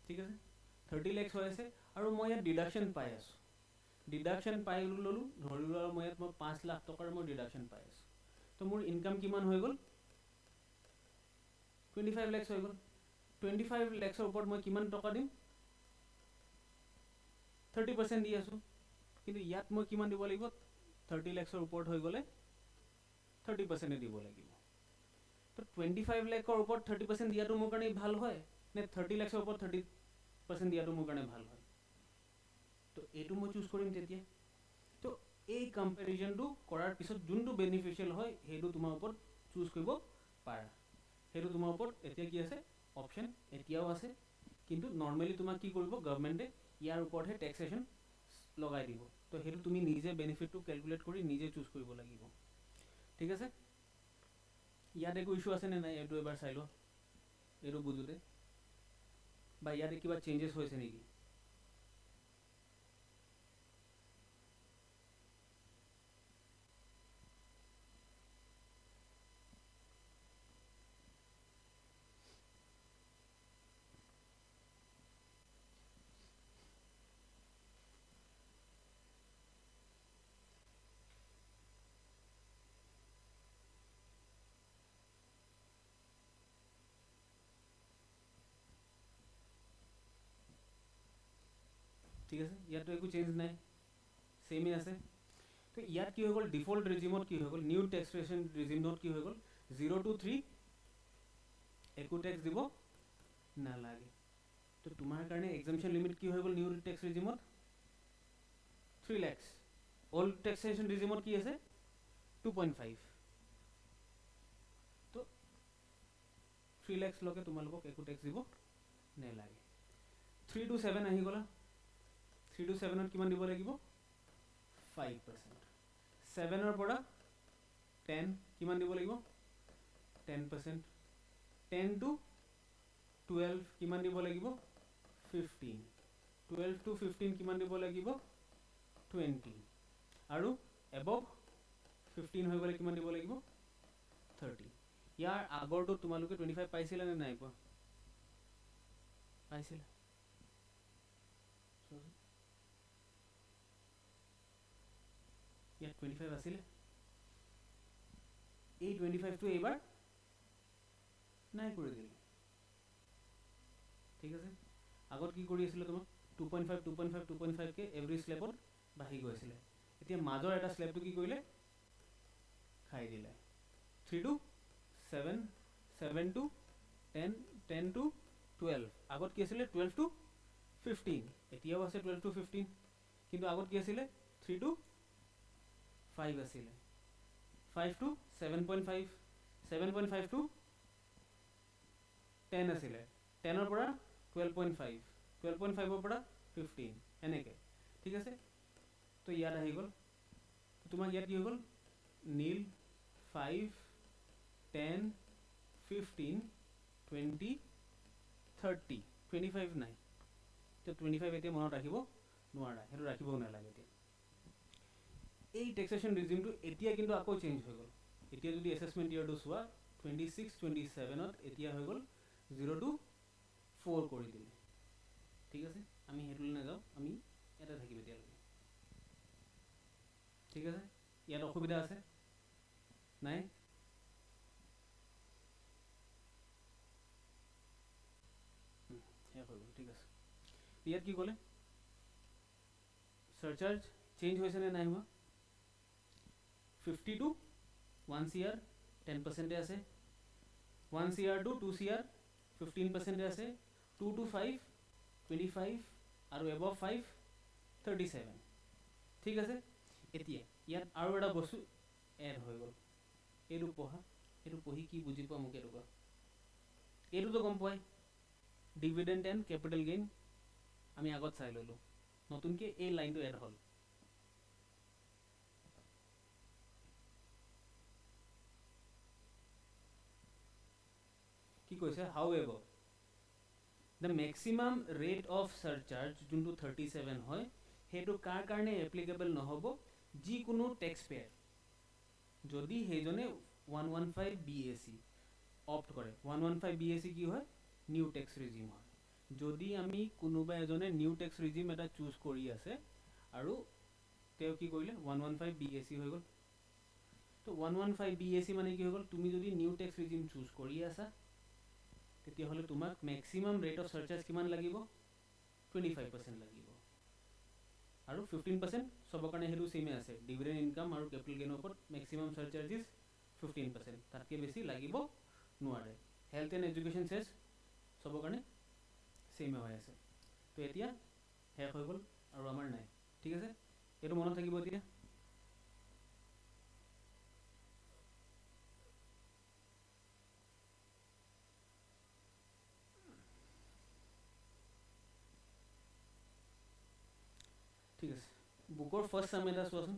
ঠিক আছে 30 lakhs হৈ আছে আৰু মই ইয়াত ডিডাকশ্যন পাই আছোঁ ডিডাকশ্যন পাই ল'লোঁ ধৰি লোৱা মই ইয়াত মই 5 লাখ টকাৰ মই ডিডাকশ্যন পাই আছোঁ তো মোৰ ইনকাম কিমান হৈ গ'ল 25 lakhs হৈ গ'ল 25 lakhsৰ ওপৰত মই কিমান টকা দিম 30% দি আছোঁ কিন্তু ইয়াত মই কিমান দিব লাগিব 30 lakhsৰ ওপৰত হৈ গ'লে 30% দিব লাগিব তো 25 lakhৰ ওপৰত 30% দিয়াটো মোৰ কাৰণে ভাল হয় নে 30 lakhsৰ ওপৰত 30% দিয়াটো মোৰ কাৰণে ভাল হয় তো এইটো মই চুজ কৰিম তেতিয়া তো এই কম্পেৰিজনটো কৰাৰ পিছত যোনটো বেনিফিচিয়েল হয় সেইটো তোমাৰ ওপৰত চুজ কৰিব পাৰা সেইটো তোমাৰ ওপৰত এতিয়া কি আছে অপশ্যন এতিয়াও আছে কিন্তু নৰ্মেলি তোমাক কি কৰিব গভৰ্ণমেণ্টে ইয়াৰ ওপৰতহে টেক্সেশ্যন লগাই দিব তো সেইটো তুমি নিজে বেনিফিটটো কেলকুলেট কৰি নিজে চুজ কৰিব লাগিব ঠিক আছে ইয়াত একো ইছ্যু আছে নে নাই এইটো এবাৰ চাই লোৱা এইটো বুজোতে বা ইয়াতে কিবা চেঞ্জেছ হৈছে নেকি ঠিক আছে ইয়াতো একো চেঞ্জ নাই সেমই আছে তো ইয়াত কি হৈ গ'ল ডিফল্ট ৰিজিমত কি হৈ গ'ল নিউ টেক্সেশ্যন ৰিজিমত কি হৈ গ'ল 0 to 3 একো টেক্স দিব নালাগে তো তোমাৰ কাৰণে এক্সামশন লিমিট কি হৈ গ'ল নিউ টেক্স ৰিজিমত 3 lakhs অল্ড টেক্সেশ্যন ৰিজিমত কি আছে 2.5 তো 3 lakhs লকে তোমালোকক একো টেক্স দিব নালাগে 3 to 7 আহি গ'লা 3 to 7 ত কিমান দিব লাগিব 5% 7 ৰ পৰা 10 কিমান দিব লাগিব 10% 10 to 12 কিমান দিব লাগিব 15 12 to 15 কিমান দিব লাগিব 20 আৰু above 15 হৈ গ'লে কিমান দিব লাগিব 30 ইয়াৰ আগৰটো তোমালোকে 25 পাইছিলা নে নাই পোৱা পাইছিলা ইয়াত 25 আছিলে এই 25 টো এইবাৰ নাই কৰি দিলে ঠিক আছে আগত কি কৰি আছিল তোমাক 2.5 কে এভৰি স্লেবত বাঢ়ি গৈছিলে এতিয়া মাজৰ এটা স্লেবটো কি কৰিলে খাই দিলে 3 to 7 7 to 10 10 to 12 আগত কি আছিল 12 to 15 এতিয়াও আছে 12 to 15 কিন্তু আগত কি আছিল 3 to 5 আছিল 5 to 7.5 7.5 to 10 আছিল 10 ৰ পৰা 12.5 12.5 ৰ পৰা 15 এনেকে ঠিক আছে তো ইয়াত আহি গ'ল তোমাক ইয়াত কি হৈ গ'ল নীল 5 10 15 20 30 25 নাই তো 25 এতিয়া মনত ৰাখিব নোৱাৰা সেইটো ৰাখিবও নালাগে এতিয়া এই টেক্সেশ্যন ৰিজিমটো এতিয়া কিন্তু আকৌ চেঞ্জ হৈ গ'ল এতিয়া যদি এছেছমেণ্ট ইয়াৰটো চোৱা 26 27 ত এতিয়া হৈ গ'ল 0 to 4 কৰি দিলে ঠিক আছে আমি হেতুলৈ নাযাওঁ আমি ইয়াতে থাকিব এতিয়ালৈকে ঠিক আছে ইয়াত অসুবিধা আছে নাই শেষ হৈ গ'ল ঠিক আছে ইয়াত কি ক'লে চাৰ্চাৰ্জ চেঞ্জ হৈছে নে নাই হোৱা 50 to 1 CR 10% আছে 1 CR to 2 CR 15% আছে 2 to 5 25 আৰু above 5 37 ঠিক আছে এতিয়া ইয়াত আৰু এটা বস্তু এড হৈ গ'ল এইটো পঢ়া এইটো পঢ়ি কি বুজি পোৱা মোক এইটো কোৱা এইটোতো গম পোৱাই ডিভিডেণ্ড এণ্ড কেপিটেল গেইন আমি আগত চাই ল'লোঁ নতুনকৈ এই লাইনটো এড হ'ল কি কৈছে however the maximum rate of surcharge যোনটো 37 হয় সেইটো কাৰ কাৰণে এপ্লিকেবল নহ'ব যিকোনো টেক্স পেয়াৰ যদি সেইজনে 115 BAC অপ্ট কৰে 115 BAC কি হয় নিউ টেক্স ৰিজিম হয় যদি আমি কোনোবা এজনে নিউ টেক্স ৰিজিম এটা চুজ কৰি আছে আৰু তেওঁ কি কৰিলে 115 BAC হৈ গ'ল তো 115 BAC মানে কি হৈ গ'ল তুমি যদি নিউ টেক্স ৰিজিম চুজ কৰি আছা তেতিয়াহ'লে তোমাক মেক্সিমাম ৰেট অফ চাৰ্চাৰ্জ কিমান লাগিব 25% লাগিব আৰু 15% সবৰ কাৰণে সেইটো সেমে আছে ডিভিডেণ্ড ইনকাম আৰু কেপিটেল গেইনৰ ওপৰত মেক্সিমাম চাৰ্চাৰ্জেছ 15% তাতকৈ বেছি লাগিব নোৱাৰে হেল্থ এণ্ড এডুকেশ্যন চেছ সবৰ কাৰণে সেমে হৈ আছে তো এতিয়া শেষ হৈ গ'ল আৰু আমাৰ নাই ঠিক আছে এইটো মনত থাকিব এতিয়া ঠিক আছে বুকৰ ফাৰ্ষ্ট সাম এটা চোৱাচোন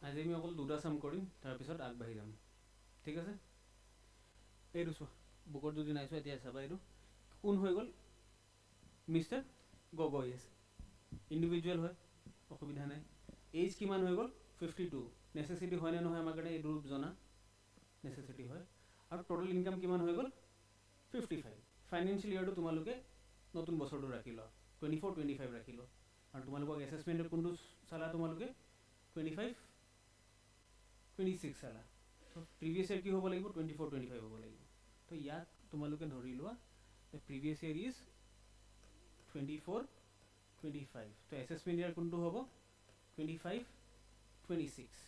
আজি আমি অকল দুটা সাম কৰিম তাৰপিছত আগবাঢ়ি যাম ঠিক আছে এইটো চোৱা বুকত যদি নাই চোৱা এতিয়া চাবা এইটো কোন হৈ গ'ল মিষ্টাৰ গগৈ আছে ইণ্ডিভিজুৱেল হয় অসুবিধা নাই এজ কিমান হৈ গ'ল 52 নেচেচিটি হয় নে নহয় আমাৰ কাৰণে এইটো জনা নেচেচিটি হয় আৰু টোটেল ইনকাম কিমান হৈ গ'ল 55 ফাইনেন্সিয়েল ইয়াৰটো তোমালোকে নতুন বছৰটো ৰাখি লোৱা 24-25 ৰাখি লোৱা আৰু তোমালোকক এছেছমেণ্টৰ কোনটো চালা তোমালোকে 25-26 চালা প্ৰিভিয়াছ ইয়াৰ কি হ'ব লাগিব 24-25 হ'ব লাগিব তো ইয়াক তোমালোকে ধৰি লোৱা প্ৰিভিয়াছ ইয়াৰ ইজ 24-25 তো এছেছমেণ্ট ইয়াৰ কোনটো হ'ব 25-26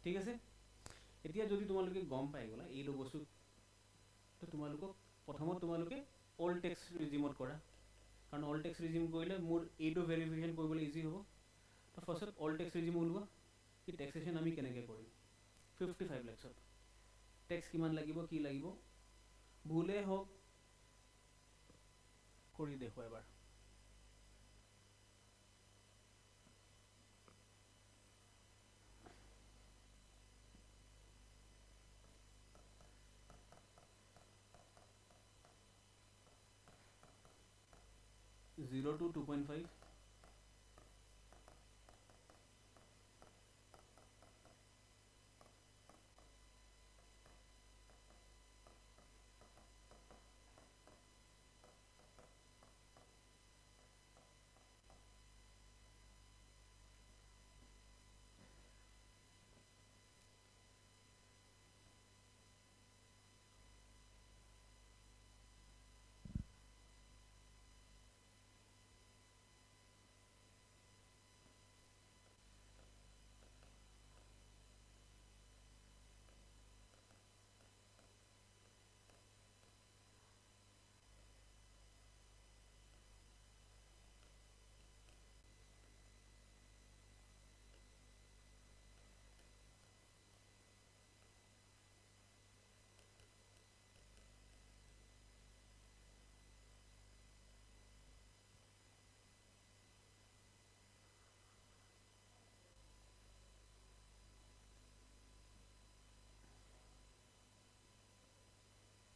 ঠিক আছে এতিয়া যদি তোমালোকে গম পাই গ'লা এইটো বস্তু তো তোমালোকক প্ৰথমত তোমালোকে অল্ড টেক্স ৰিজিমত কৰা কাৰণ অল্ড টেক্স ৰিজিম কৰিলে মোৰ এইটো ভেৰিফিকেশ্যন কৰিবলৈ ইজি হ'ব তো ফাৰ্ষ্টত অল্ড টেক্স ৰিজিম ওলোৱা কি টেক্সেশ্যন আমি কেনেকৈ কৰিম 55 লাখছত টেক্স কিমান লাগিব কি লাগিব ভুলে হওক কৰি দেখুৱা এবাৰ Zero to 2.5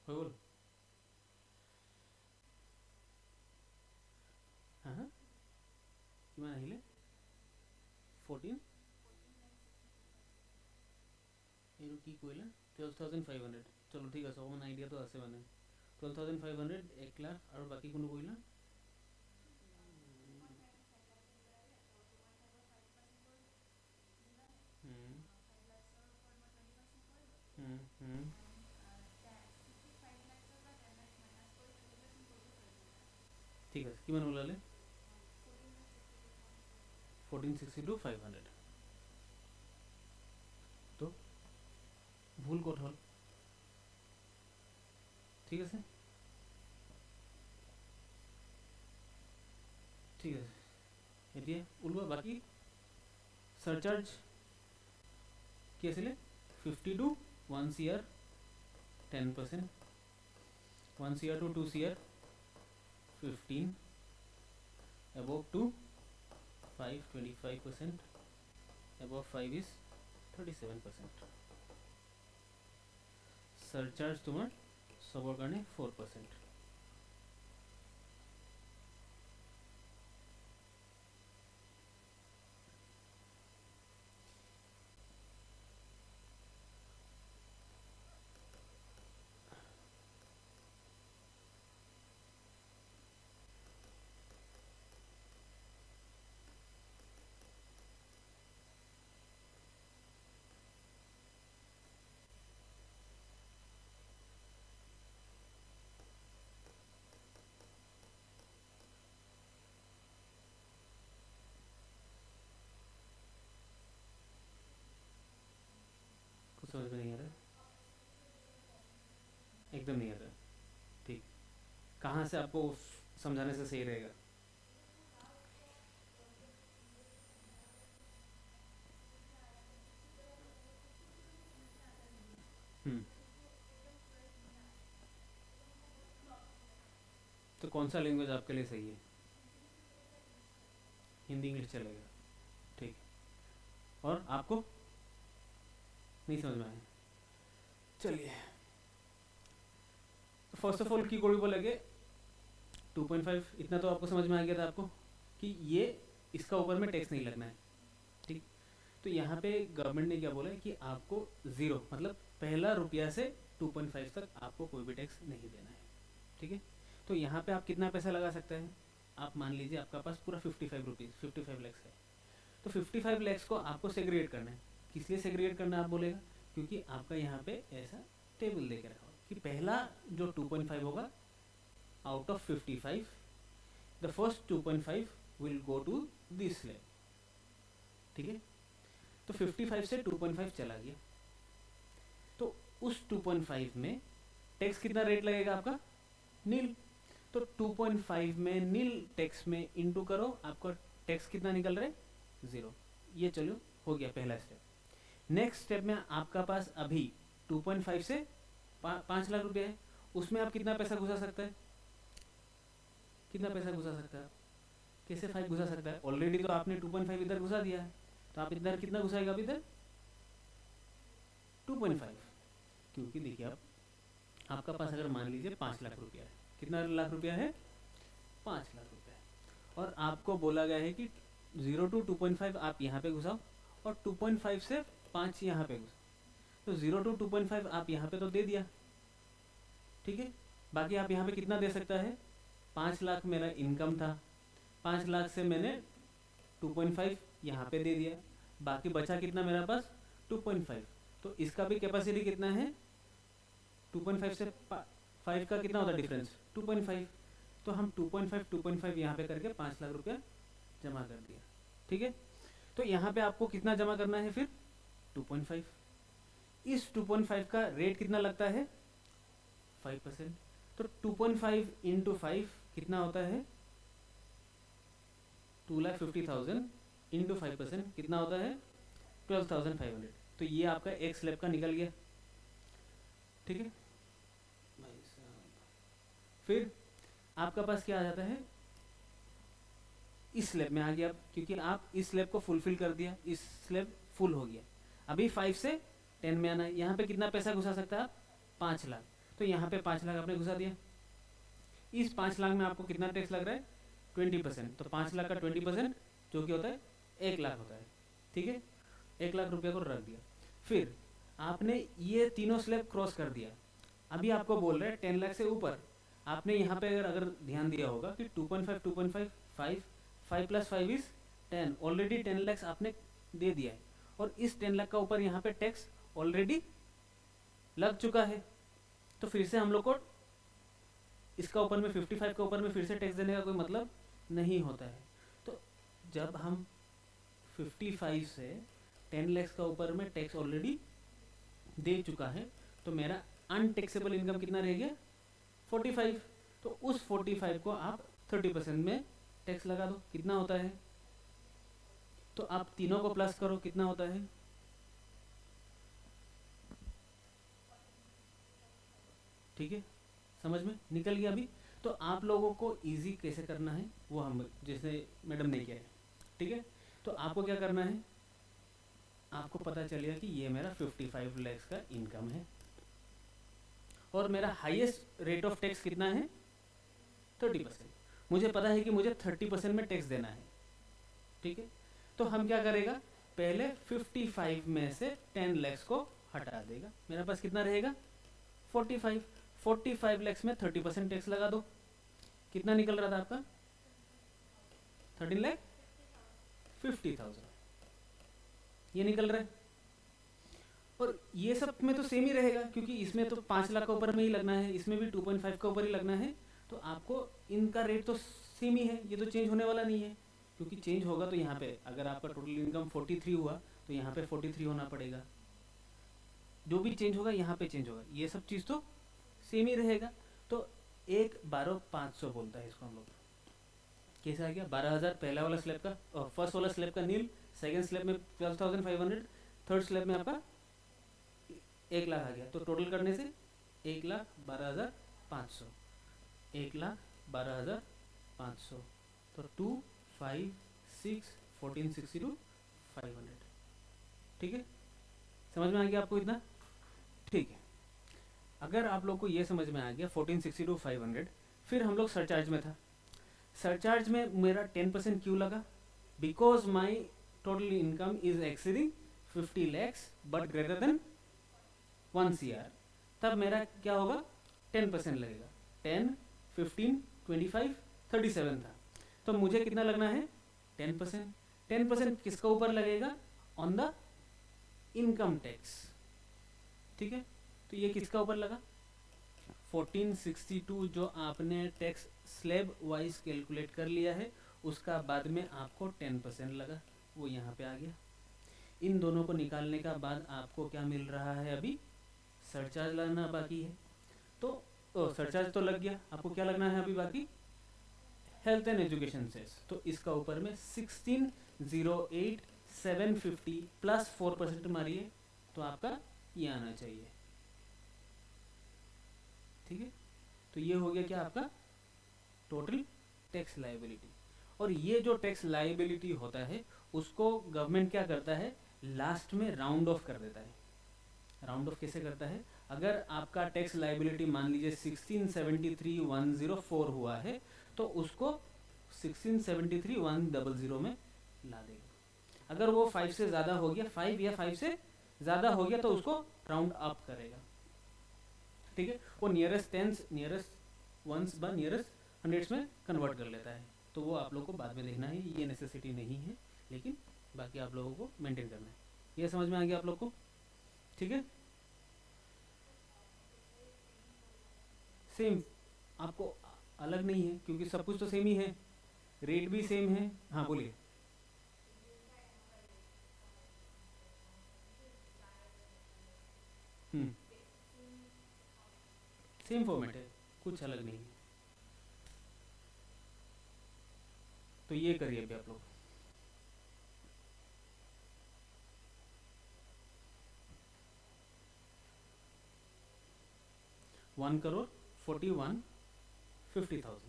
হৈ গ'ল হা হা কিমান আহিলে 14 কি কইলা 12,500 চলো ঠিক আছে অকমান আইডিয়া তো আছে মানে 12,500 1 লাখ আৰু বাকি কোনো কইলা হুম হুম হুম ঠিক আছে কিমান ওলালে 1462 500 তো ভুল ক'ত হ'ল ঠিক আছে ঠিক আছে এতিয়া ওলোৱা বাকি সাৰচাৰ্জ কি আছিলে 52 1 CR 10% 1 CR to 2 CR 15 above 2 5 25% above 5 is 37% surcharge তোমার সবার কারণে 4% कुछ समझ में नहीं आ रहा एकदम नहीं आ रहा ठीक कहाँ से आपको समझाने से सही रहेगा तो कौन सा लैंग्वेज आपके लिए सही है हिंदी इंग्लिश चलेगा ठीक और आपको नहीं समझ में आया चलिए फर्स्ट ऑफ ऑल की কৰিব লাগে 2.5 इतना तो आपको समझ में आ गया था आपको कि ये इसका ऊपर में टैक्स नहीं लगना है ठीक तो यहाँ पे गवर्नमेंट ने क्या बोला है कि आपको ज़ीरो मतलब पहला रुपया से 2.5 तक आपको कोई भी टैक्स नहीं देना है ठीक है तो यहाँ पे आप कितना पैसा लगा सकते हैं आप मान लीजिए आपका पास पूरा 55 लैक्स है तो 55 लैक्स को आपको सेग्रीगेट करना है किस लिए सेग्रीगेट करना आप बोलेगा क्योंकि आपका यहाँ पे ऐसा टेबल दे के रखा होगा कि पहला जो 2.5 होगा out of 55 the first 2.5 will go to this slab ठीक है तो 55 से 2.5 चला गया तो उस 2.5 में टैक्स कितना रेट लगेगा आपका नील तो 2.5 में नील टैक्स में इंटू करो आपका टैक्स कितना निकल रहा है ज़ीरो ये चलो हो गया पहला स्टेप नेक्स्ट स्टेप में आपका पास अभी 2.5 से 5 लाख रुपया है उसमें आप कितना पैसा घुसा सकते हैं कितना पैसा घुसा सकता है कैसे 5 घुसा सकता है ऑलरेडी तो आपने 2.5 इधर घुसा दिया है तो आप इधर कितना घुसाएगा अभी इधर 2.5 क्योंकि देखिए आप आपका पास अगर मान लीजिए 5 लाख रुपया है कितना लाख रुपया है 5 लाख रुपया है और आपको बोला गया है कि 0 to 2.5 आप यहाँ पे घुसाओ और 2.5 से 5 यहाँ पे घुसाओ तो 0 to 2.5 आप यहाँ पे तो दे दिया ठीक है बाकी आप यहाँ पे कितना दे सकता है 5 लाख मेरा इनकम था 5 लाख से मैंने 2.5 यहाँ पे दे दिया बाकी बचा कितना मेरा पास 2.5 तो इसका भी कैपेसिटी कितना है 2.5 से 5 का कितना होता है डिफरेंस 2.5 तो हम 2.5 यहाँ पे करके 5 लाख रुपया जमा कर दिया ठीक है तो यहाँ पे आपको कितना जमा करना है फिर 2.5 इस 2.5 का रेट कितना लगता है 5% तो 2.5 इंटू 5 कितना होता है 2,50,000 इंटू 5% कितना होता है 12,500 तो ये आपका एक स्लैब का निकल गया ठीक है फिर आपका पास क्या आ जाता है इस स्लैब में आ गया क्योंकि आप इस स्लैब को फुलफिल कर दिया इस स्लैब फुल हो गया अभी 5 से 10 में आना है यहाँ पे कितना पैसा घुसा सकता है आप 5 लाख तो यहाँ पे 5 लाख आपने घुसा दिया इस 5 लाख में आपको कितना टैक्स लग रहा है 20% तो 5 लाख का 20% जो कि होता है 1 लाख होता है ठीक है 1 लाख रुपया को रख दिया फिर आपने ये तीनों स्लैब क्रॉस कर दिया, अभी आपको बोल रहे हैं 10 लाख से ऊपर। आपने यहाँ पे अगर ध्यान दिया होगा कि 2.5 2.5 5 5 प्लस 5 इज 10, ऑलरेडी 10 लाख आपने दे दिया है, और इस 10 लाख का ऊपर यहाँ पे टैक्स ऑलरेडी लग चुका है। तो फिर से हम लोग को इसका ऊपर में 55 के ऊपर में फिर से टैक्स देने का कोई मतलब नहीं होता है। तो जब हम 55 से 10 लाख का ऊपर में टैक्स ऑलरेडी दे चुका है, तो मेरा अनटैक्सेबल इनकम कितना रह गया 45। तो उस 45 को आप 30% में टैक्स लगा दो, कितना होता है, तो आप तीनों को प्लस करो, कितना होता है, ठीक है, समझ में निकल गया अभी। तो आप लोगों को इजी कैसे करना है वो हम जैसे मैडम ने किया है, ठीक है। तो आपको क्या करना है, आपको पता चलेगा कि ये मेरा 55 लाख का इनकम है और मेरा हाईएस्ट रेट ऑफ टैक्स कितना है 30%। मुझे पता है कि मुझे 30% में टैक्स देना है, ठीक है। तो हम क्या करेगा, पहले 55 में से 10 लाख को हटा देगा, मेरे पास कितना रहेगा 45। 45 लाख में 30% टैक्स लगा दो, कितना निकल रहा था आपका 13,50,000 ये निकल रहा है। और ये सब में तो सेम ही रहेगा, क्योंकि इसमें तो 5 लाख का ऊपर में ही लगना है, इसमें भी 2.5 का ऊपर ही लगना है। तो आपको इनका रेट तो सेम ही है, ये तो चेंज होने वाला नहीं है, क्योंकि चेंज होगा तो यहाँ पे अगर आपका टोटल इनकम 43 हुआ तो यहाँ पे 43 होना पड़ेगा, जो भी चेंज होगा यहाँ पे चेंज होगा, ये सब चीज़ तो सेम ही रहेगा। तो 1,12,500 बोलता है इसको हम लोग, कैसा आ गया 12,000 पहला वाला स्लैब का, और फर्स्ट वाला स्लैब का नील, सेकंड स्लैब में 12,500, थर्ड स्लैब में आपका 1 लाख आ गया। तो टोटल करने से 1,12,500, 1,12,500, तो 2 5 6 14 62 500, ठीक है, समझ में आ गया आपको इतना, ठीक है। अगर आप लोग को ये समझ में आ गया 1462 500, फिर हम लोग सरचार्ज में था। सरचार्ज में मेरा 10% क्यों लगा, because my total income is exceeding 50 lakhs but greater than 1 CR, तब मेरा क्या होगा 10% लगेगा। 10 15 25 37 था, तो मुझे कितना लगना है 10%। 10% किसका ऊपर लगेगा, ऑन द इनकम टैक्स, ठीक है। तो ये किसका ऊपर लगा 1462, जो आपने टैक्स स्लैब वाइज कैलकुलेट कर लिया है, उसका बाद में आपको 10% लगा, वो यहाँ पे आ गया। इन दोनों को निकालने का बाद आपको क्या मिल रहा है, अभी सरचार्ज लगना बाकी है। तो सरचार्ज तो लग गया, आपको क्या लगना है अभी बाकी, हेल्थ एंड एजुकेशन सेस। तो इसका ऊपर में 16,08,750 प्लस 4% मारिए, तो आपका ये आना चाहिए, ठीक है। तो ये हो गया क्या आपका टोटल टैक्स लायबिलिटी। और ये जो टैक्स लायबिलिटी होता है उसको गवर्नमेंट क्या करता है, लास्ट में राउंड ऑफ कर देता है। राउंड ऑफ कैसे करता है, अगर आपका टैक्स लायबिलिटी मान लीजिए 1673,104 हुआ है, तो उसको 1673,100 में ला देगा। अगर वो 5 से ज़्यादा हो गया, 5 या 5 से ज़्यादा हो गया, तो उसको राउंड अप करेगा, ठीक है। वो नियरेस्ट टेंस, नियरेस्ट वंस ब नियरेस्ट हंड्रेड्स में कन्वर्ट कर लेता है। तो वो आप लोगों को बाद में देखना है, ये नेसेसिटी नहीं है, लेकिन बाकी आप लोगों को मेंटेन करना है। ये समझ में आ गया आप लोग को, ठीक है। सेम, आपको अलग नहीं है, क्योंकि सब कुछ तो सेम ही है, रेट भी सेम है। हाँ बोलिए। सेम फॉर्मेट है, कुछ अलग नहीं है। तो ये करिए अभी आप लोग। वन करोड़ 41,50,000,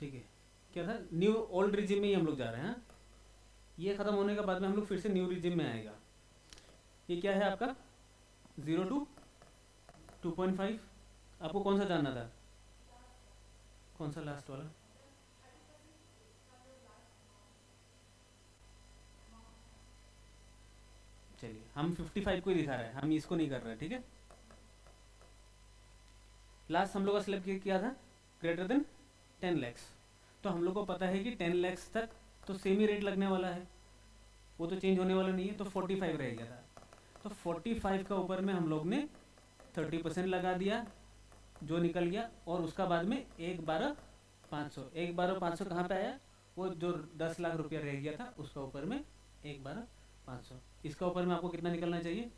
ठीक है, क्या था, न्यू ओल्ड रिजिम में ही हम लोग जा रहे हैं। ये ख़त्म होने के बाद में हम लोग फिर से न्यू रिजिम में आएगा। ये क्या है आपका 0 to 2.5। आपको कौन सा जानना था, कौन सा लास्ट वाला? चलिए हम 55 को ही दिखा रहे हैं, हम इसको नहीं कर रहे, ठीक है। लास्ट हम लोग का स्लैब किया था ग्रेटर देन 10 लैक्स। तो हम लोग को पता है कि 10 लैक्स तक तो सेम ही रेट लगने वाला है, वो तो चेंज होने वाला नहीं है, तो 45 रह गया था। तो 45 का ऊपर में हम लोग ने 30% लगा दिया जो निकल गया, और उसका बाद में 1,12,500 1,12,500 कहाँ पे आया, वो जो 10 लाख रुपया रह गया था उसका ऊपर में 1,12,500। इसका ऊपर में आपको कितना निकलना चाहिए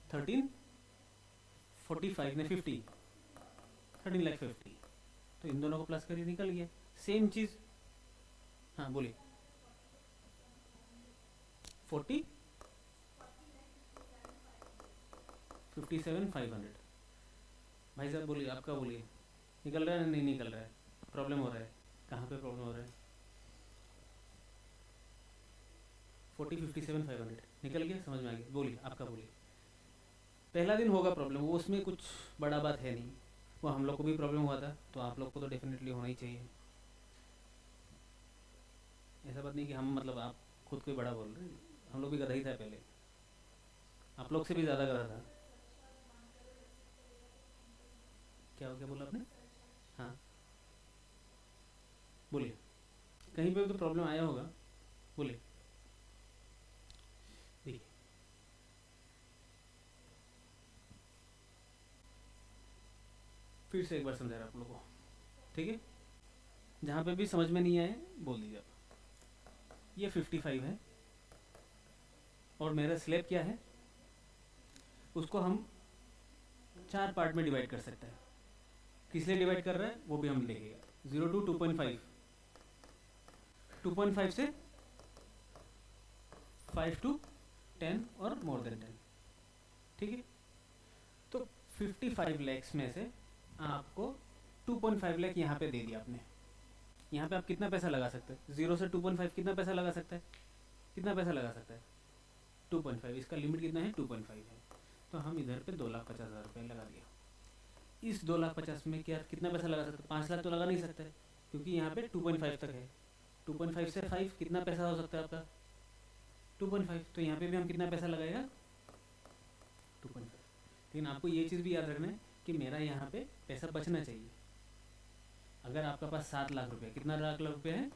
1345 ने 50 13,50,000। तो इन दोनों को प्लस करिए, निकल गया सेम चीज़। हाँ बोलिए 40 57,500। भाई साहब बोलिए, आपका बोलिए, निकल रहा है नहीं निकल रहा है, प्रॉब्लम हो रहा है, कहाँ पे प्रॉब्लम हो रहा है? 40 57,500 निकल गया, समझ में आ गया। बोलिए आपका बोलिए। पहला दिन होगा प्रॉब्लम, वो उसमें कुछ बड़ा बात है नहीं, वो हम लोग को भी प्रॉब्लम हुआ था, तो आप लोग को तो डेफिनेटली होना ही चाहिए। ऐसा बात नहीं कि हम मतलब आप खुद को ही बड़ा बोल रहे हैं, हम लोग भी गधा ही था पहले, आप लोग से भी ज़्यादा गधा था। क्या बोला आपने? हाँ बोलिए, कहीं पे तो प्रॉब्लम आया होगा, बोलिए। देखिए फिर से एक बार समझा रहा आप लोगों को, ठीक है। जहाँ पे भी समझ में नहीं आए बोल दीजिए आप। ये 55 है और मेरा स्लैब क्या है, उसको हम 4 पार्ट में डिवाइड कर सकते हैं। किस लिए डिवाइड कर रहा है वो भी हम देखेगा। 0 to 2.5, 2.5 से 5 to 10 और मोर देन 10, ठीक है। तो 55 लैक्स में से आपको 2.5 लाख यहाँ पे दे दिया आपने। यहाँ पे आप कितना पैसा लगा सकते हैं 0 से 2.5, कितना पैसा लगा सकता है, कितना पैसा लगा सकता है 2.5। इसका लिमिट कितना है 2.5 है, तो हम इधर पे 2,50,000 रुपये लगा दिया। इस 2,50,000 में क्या कितना पैसा लगा सकते हैं, 5 लाख तो लगा नहीं सकते, क्योंकि यहाँ पे 2.5 तक है। 2.5 से 5 कितना पैसा हो सकता है आपका 2.5, तो यहाँ पे भी हम कितना पैसा लगाएगा 2.5। लेकिन आपको ये चीज़ भी याद रखना है कि मेरा यहाँ पे पैसा बचना चाहिए। अगर आपका पास 7 लाख रुपये, कितना लाख रुपये है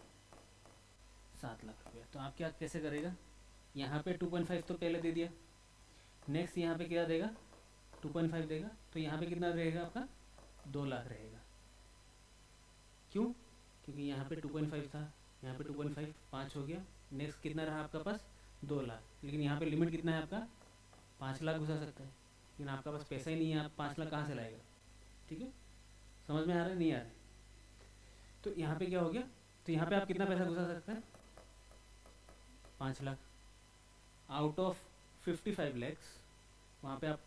7 लाख रुपये, तो आप क्या कैसे करेगा, यहाँ पे 2.5 तो पहले दे दिया, नेक्स्ट यहाँ पे क्या देगा 2.5 देगा, तो यहाँ पे कितना रहेगा आपका 2 लाख रहेगा। क्यों, क्योंकि यहाँ पे 2.5 था, यहाँ पे 2.5 5 हो गया, नेक्स्ट कितना रहा आपका पास 2 लाख। लेकिन यहाँ पे लिमिट कितना है आपका 5 लाख घुसा सकता है, लेकिन आपका पास पैसा ही नहीं है, आप 5 लाख कहाँ से लाएगा। ठीक है, समझ में आ रहा है नहीं आ रहा है? तो यहाँ पे क्या हो गया, तो यहाँ पे आप कितना पैसा घुसा सकते हैं 5 लाख। आउट ऑफ 55 लैक्स वहाँ पे आप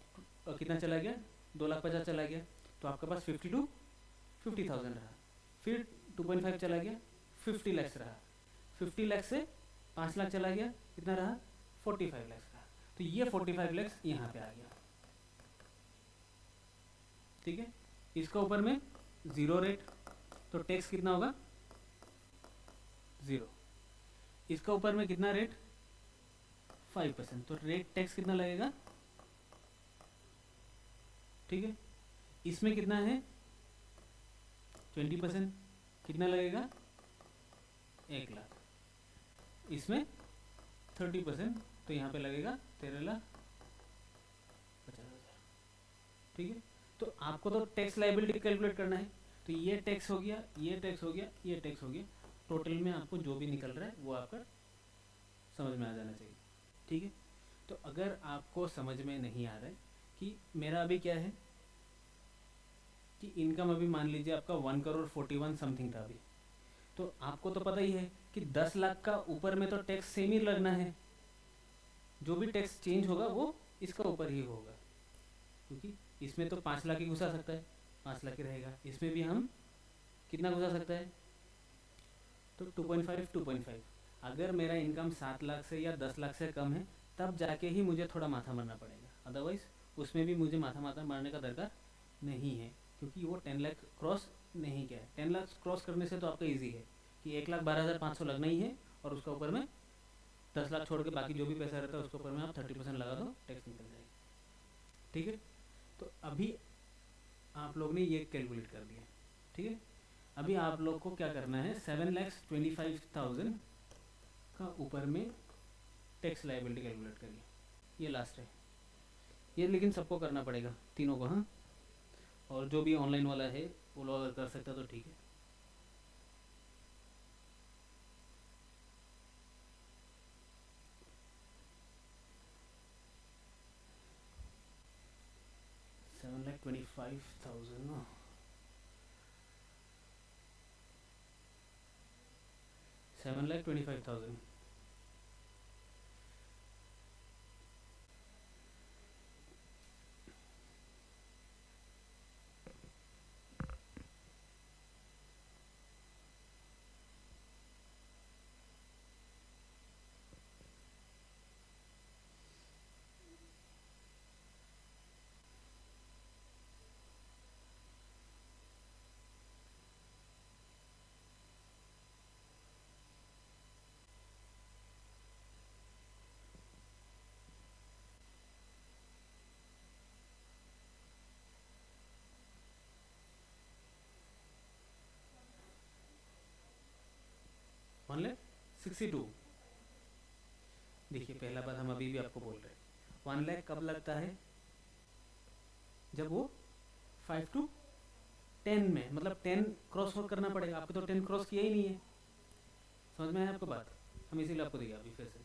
कितना चला गया 2,50,000 चला गया, तो आपके पास 50,000 रहा। फिर 2.5 चला गया 50 लैक्स रहा, 50 लैक्स से 5 लाख चला गया, कितना रहा 45 लैक्स रहा। तो ये 45 लैक्स यहाँ पे आ गया। ठीक है, इसका ऊपर में 0 रेट, तो टैक्स कितना होगा 0। इसका ऊपर में कितना रेट 5%, तो रेट टैक्स कितना लगेगा। ठीक है, इसमें कितना है 20%, कितना लगेगा 1 लाख। इसमें 30%, तो यहाँ पे लगेगा 13,50,000। ठीक है, तो आपको तो टैक्स लाइबिलिटी कैलकुलेट करना है, तो ये टैक्स हो गया, ये टैक्स हो गया, ये टैक्स हो गया, टोटल में आपको जो भी निकल रहा है वो आपका समझ में आ जाना चाहिए। ठीक है, तो अगर आपको समझ में नहीं आ रहा है कि मेरा अभी क्या है कि इनकम अभी मान लीजिए आपका 1,41 समथिंग था अभी, तो आपको तो पता ही है कि 10 लाख का ऊपर में तो टैक्स सेम ही लगना है, जो भी टैक्स चेंज होगा वो इसका ऊपर ही होगा, क्योंकि इसमें तो 5 लाख ही घुसा सकता है, 5 लाख ही रहेगा। इसमें भी हम कितना घुसा सकता है तो 2.5 अगर मेरा इनकम 7 लाख से या 10 लाख से कम है तब जाके ही मुझे थोड़ा माथा मारना पड़ेगा, अदरवाइज़ उसमें भी मुझे माथा मारने का दरकार नहीं है, क्योंकि वो 10 लाख क्रॉस नहीं किया है। 10 लाख क्रॉस करने से तो आपका ईजी है कि 1,12,500 लगना ही है, और उसका ऊपर में 10 लाख छोड़ के बाकी जो भी पैसा रहता है उसके ऊपर में आप 30% लगा दो, टैक्स निकल जाएगा। ठीक है, तो अभी आप लोग ने ये कैलकुलेट कर दिया। ठीक है, अभी आप लोग को क्या करना है, 7,25,000 का ऊपर में टैक्स लायबिलिटी कैलकुलेट करिए। ये लास्ट है ये, लेकिन सबको करना पड़ेगा तीनों को। हाँ, और जो भी ऑनलाइन वाला है वो लोग अगर कर सकता तो ठीक है। $7,25,000 $7,25,000 1,62,000। देखिए, पहला बात हम अभी भी आपको बोल रहे हैं, 1 लाख कब लगता है, जब वो 5 to 10 में, मतलब 10 क्रॉस करना पड़ेगा। आपको तो 10 क्रॉस किया ही नहीं है, समझ में आया आपको बात? हम इसीलिए आपको दिया अभी फिर से।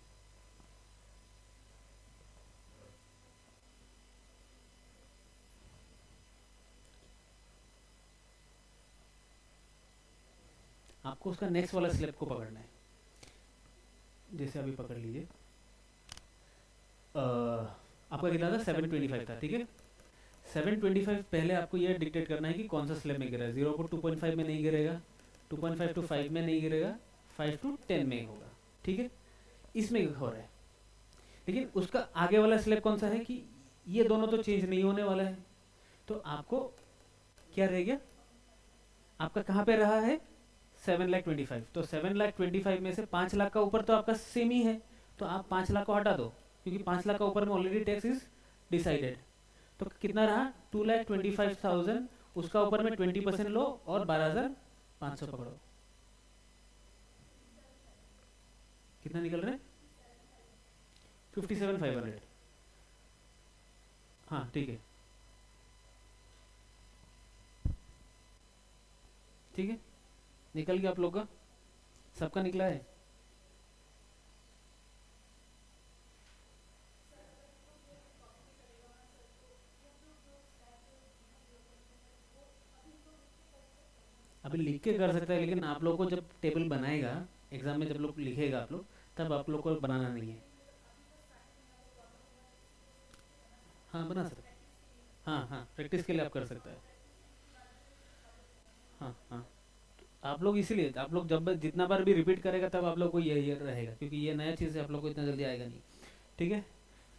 आपको उसका नेक्स्ट वाला स्लेब को पकड़ना है। जैसे अभी पकड़ लीजिए, आपका कितना था, 725 था। ठीक है, 725 पहले आपको ये डिक्टेट करना है कि कौन सा स्लेब में गिरा है। 0 को 2.5 में नहीं गिरेगा, 2.5 to 5 में नहीं गिरेगा, 5 to 10 में होगा। ठीक है, इसमें हो रहा है। लेकिन उसका आगे वाला स्लेब कौन सा है कि ये दोनों तो चेंज नहीं होने वाला है, तो आपको क्या रह गया, आपका कहाँ पे रहा है, 7,25,000। तो 7,25,000 में से 5 लाख का ऊपर तो आपका सेम ही है, तो आप 5 लाख को हटा दो, क्योंकि 5 लाख का ऊपर में ऑलरेडी टैक्स इज डिसाइडेड। तो कितना रहा, 2,25,000, उसका ऊपर में 20% लो और 12,500 पकड़ो। कितना निकल रहा है, 57,500। हाँ ठीक है, ठीक है, निकल गया आप लोग का, सबका निकला है। अभी लिख के कर सकता है, लेकिन आप लोग को जब टेबल बनाएगा एग्जाम में, जब लोग लिखेगा आप लोग, तब आप लोग को बनाना नहीं है। हाँ बना सकते, हाँ हाँ, प्रैक्टिस के लिए आप कर सकते हैं। हाँ हाँ, आप लोग इसीलिए, आप लोग जब जितना बार भी रिपीट करेगा तब आप लोग को ये रहेगा, क्योंकि ये नया चीज़ है, आप लोग को इतना जल्दी आएगा नहीं। ठीक है,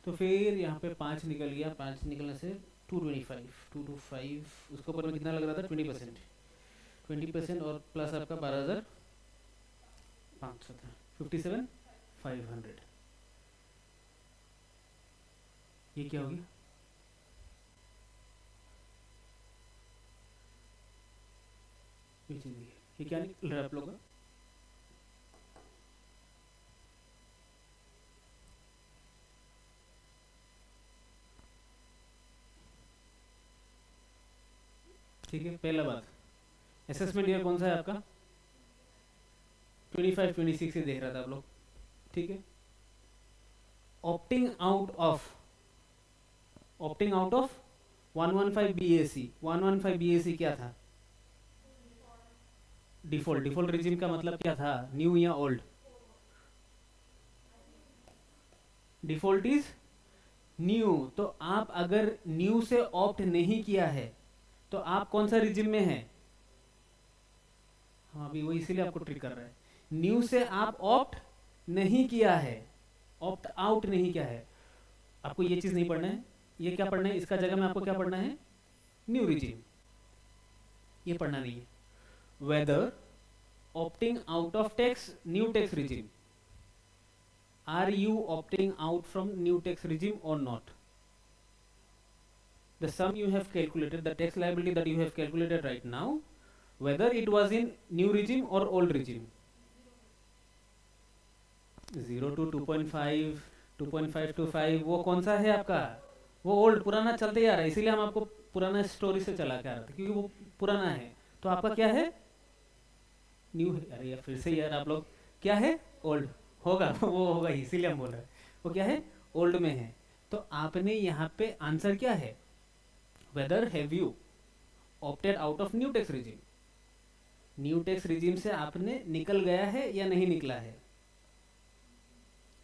तो फिर यहाँ पे 5 निकल गया, 5 निकलने से 225 उसके ऊपर में कितना लग रहा था, 20% और प्लस आपका 12,500 था, 57,500। ये क्या हो गया, ये क्या निकल रहा है आप लोग का, ठीक है। पहला बात, असेसमेंट ईयर कौन सा है आपका, 25-26 से देख रहा था आप लोग। ठीक है, opting out of 115 BAC। 115 BAC क्या था, डिफॉल्ट रिजिम का मतलब क्या था, न्यू या ओल्ड। डिफॉल्ट इज न्यू, तो आप अगर न्यू से ऑप्ट नहीं किया है तो आप कौन सा रिजिम में है। हाँ, अभी वो इसीलिए आपको ट्रिक कर रहा है, न्यू से आप ऑप्ट नहीं किया है, ऑप्ट आउट नहीं किया है, आपको ये चीज नहीं पढ़ना है। ये क्या पढ़ना है, इसका जगह में आपको क्या पढ़ना है, न्यू रिजीम, ये पढ़ना नहीं है। Whether opting out of tax new tax regime, are you opting out from new tax regime और not? The sum you have calculated, the tax liability that you have calculated right now, whether it was in new regime or old regime, 0 to 2.5, 2.5 to 5, वो कौन सा है आपका, वो ओल्ड पुराना चलते आ रहा है, इसीलिए हम आपको पुराना स्टोरी से चला के आ रहा था, क्योंकि वो पुराना है। तो आपका क्या है, न्यू है। अरे यार फिर से यार आप लोग, क्या है, ओल्ड होगा वो होगा, इसीलिए हम बोल रहे हैं वो क्या है, ओल्ड में है। तो आपने यहाँ पे आंसर क्या है, whether have you opted out of new tax regime, new tax regime से आपने निकल गया है या नहीं निकला है,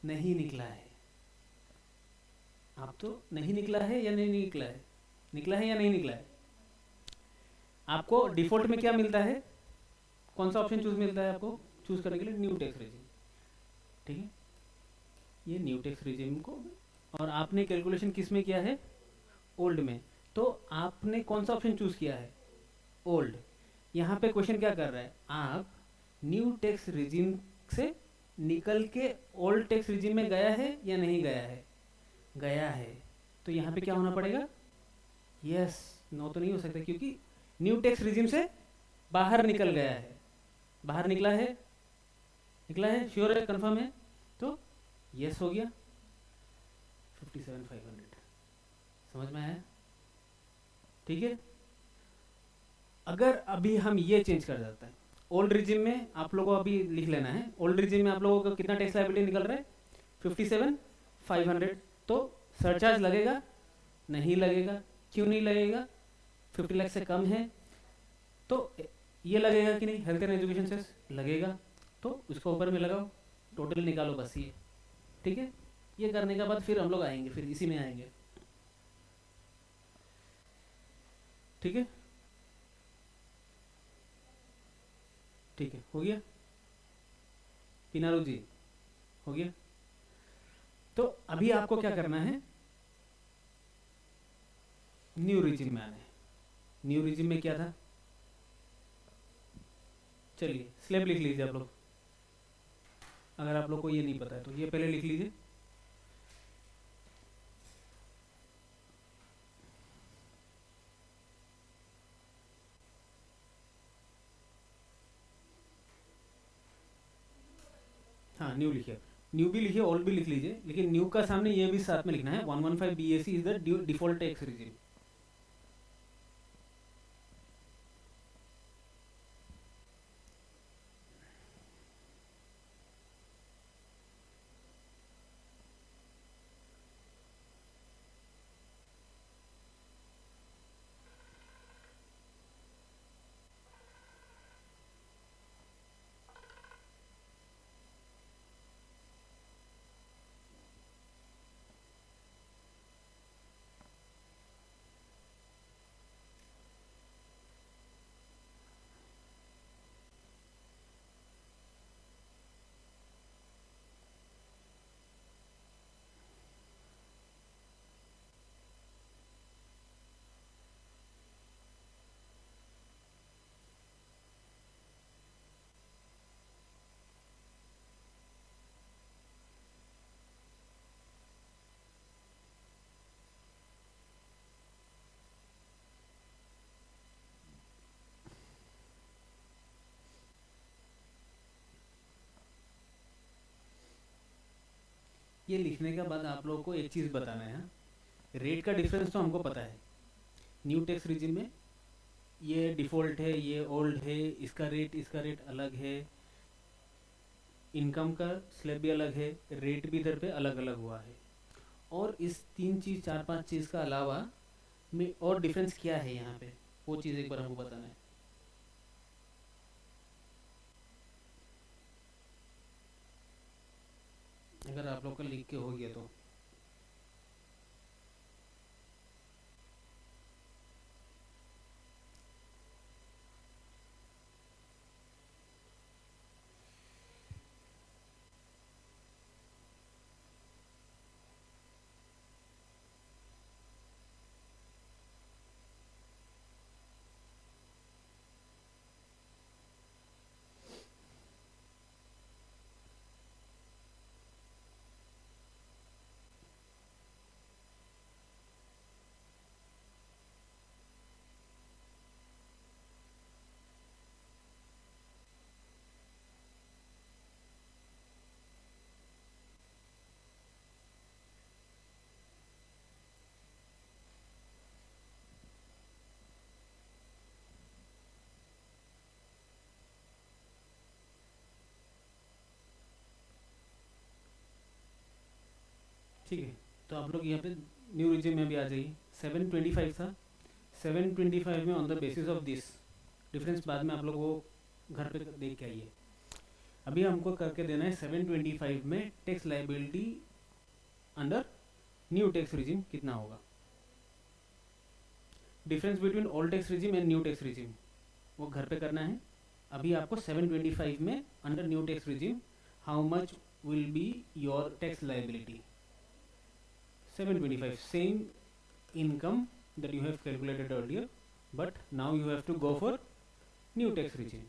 नहीं निकला है। आप तो नहीं निकला है या नहीं निकला है, निकला है या नहीं निकला है। आपको डिफॉल्ट में क्या मिलता है, कौन सा ऑप्शन चूज मिलता है आपको चूज करने के लिए, न्यू टैक्स रिजीम, ठीक है, ये न्यू टैक्स रिजीम को, और आपने कैलकुलेशन किस में किया है, ओल्ड में। तो आपने कौन सा ऑप्शन चूज किया है, ओल्ड। यहाँ पे क्वेश्चन क्या कर रहा है, आप न्यू टैक्स रिजीम से निकल के ओल्ड टैक्स रिजीम में गया है या नहीं गया है, गया है। तो यहाँ पे क्या होना पड़ेगा, यस, नो तो नहीं हो सकता, क्योंकि न्यू टैक्स रिजीम से बाहर निकल गया है, बाहर निकला है, निकला है, श्योर है, कंफर्म है, तो यस हो गया। 57,500 समझ में आया, ठीक है। अगर अभी हम ये चेंज कर देते हैं, ओल्ड रिजिम में आप लोगों को अभी लिख लेना है, ओल्ड रिजिम में आप लोगों को कितना टैक्स लायबिलिटी निकल रहा है, 57,500। तो सरचार्ज लगेगा, नहीं लगेगा, क्यों नहीं लगेगा, 50 लाख से कम है। तो ये लगेगा कि नहीं, हेल्थ एंड एजुकेशन सेस लगेगा, तो उसको ऊपर में लगाओ, टोटल निकालो, बस ये, ठीक है। ये करने के बाद फिर हम लोग आएंगे, फिर इसी में आएंगे, ठीक है, ठीक है, हो गया पिनारू जी, हो गया। तो अभी आपको क्या करना है, न्यू रिजिम में आना है। न्यू रिजिम में क्या था, चलिए स्लैब लिख लीजिए आप लोग, अगर आप लोग को ये नहीं पता है तो ये पहले लिख लीजिए। हाँ न्यू लिखिए, न्यू भी लिखिए, ओल्ड भी लिख लीजिए, लेकिन न्यू का सामने ये भी साथ में लिखना है, 115 BAC is the default tax regime. ये लिखने के बाद आप लोगों को एक चीज़ बताना है, रेट का डिफरेंस तो हमको पता है, न्यू टैक्स रिजिम में ये डिफ़ॉल्ट है, ये ओल्ड है, इसका रेट अलग है, इनकम का स्लैब भी अलग है, रेट भी इधर पे अलग अलग हुआ है। और इस 3 चीज़ 4-5 चीज़ का अलावा में और डिफरेंस क्या है यहाँ पे, वो चीज़ एक बार हमको बताना है। अगर आप लोग का लिख के हो गया तो ठीक है, तो आप लोग यहाँ पे न्यू रिजिम में भी आ जाइए। 725 था, 725 में on the basis of this difference बाद में आप लोग वो घर पे देख के आइए। अभी हमको करके देना है 725 में tax liability under new tax regime कितना होगा, difference between old tax regime and new tax regime, वो घर पे करना है। अभी आपको 725 में under new tax regime how much will be your tax liability. 725 same income that you have calculated earlier, but now you have to go for new tax regime.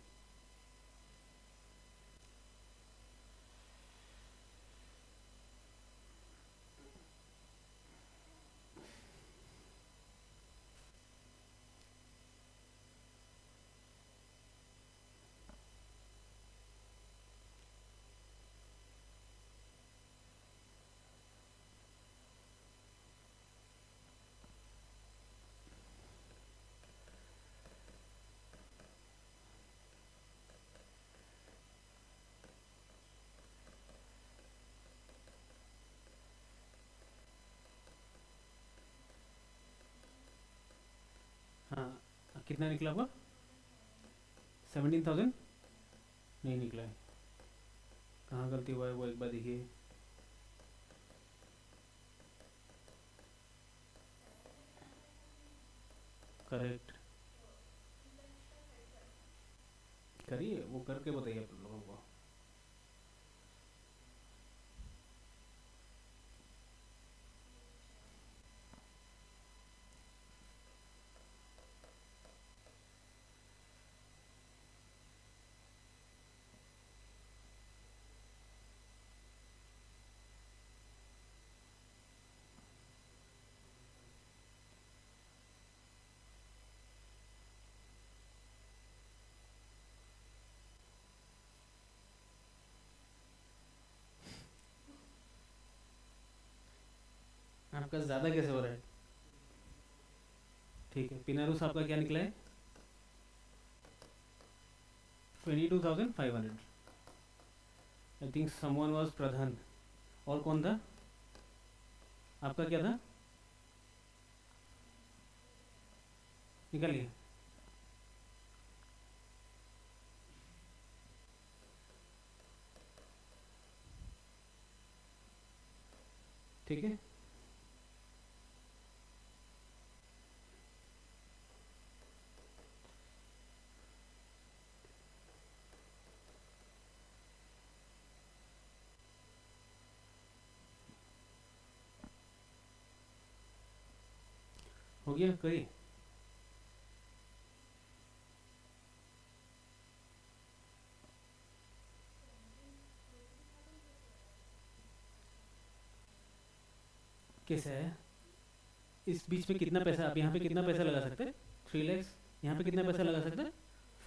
हाँ, कितना निकला होगा? 17,000 नहीं निकला है, कहाँ गलती हुआ है वो एक बार देखिए। करेक्ट करिए, वो करके बताइए आप लोगों को। आपका ज़्यादा कैसे हो रहा है? ठीक है, पिनारूस आपका क्या निकला है? 22,500। आई थिंक समवन वाज प्रधान, और कौन था? आपका क्या था? निकालिए। ठीक है, हो गया, करिए। कैसे है? इस बीच में कितना पैसा, आप यहाँ पे कितना पैसा लगा सकते हैं? 3 लैक्स। यहाँ पे कितना पैसा लगा सकते हैं?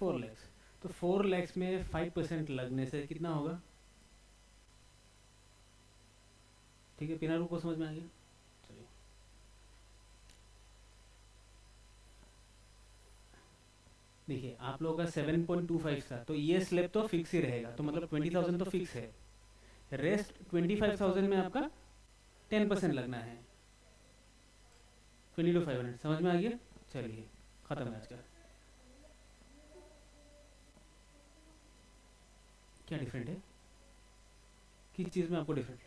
4 लैक्स। तो 4 लैक्स में 5% लगने से कितना होगा? ठीक है, पिनारू को समझ में आ गया? चलिए, देखिए आप लोगों का 7.25 था, तो ये स्लैब तो फिक्स ही रहेगा, तो मतलब 20,000 तो फिक्स है। रेस्ट 25,000 में आपका 10% लगना है, 22,500। समझ में आ गया? चलिए, खत्म है आज का। क्या डिफरेंट है? किस चीज़ में आपको डिफरेंट?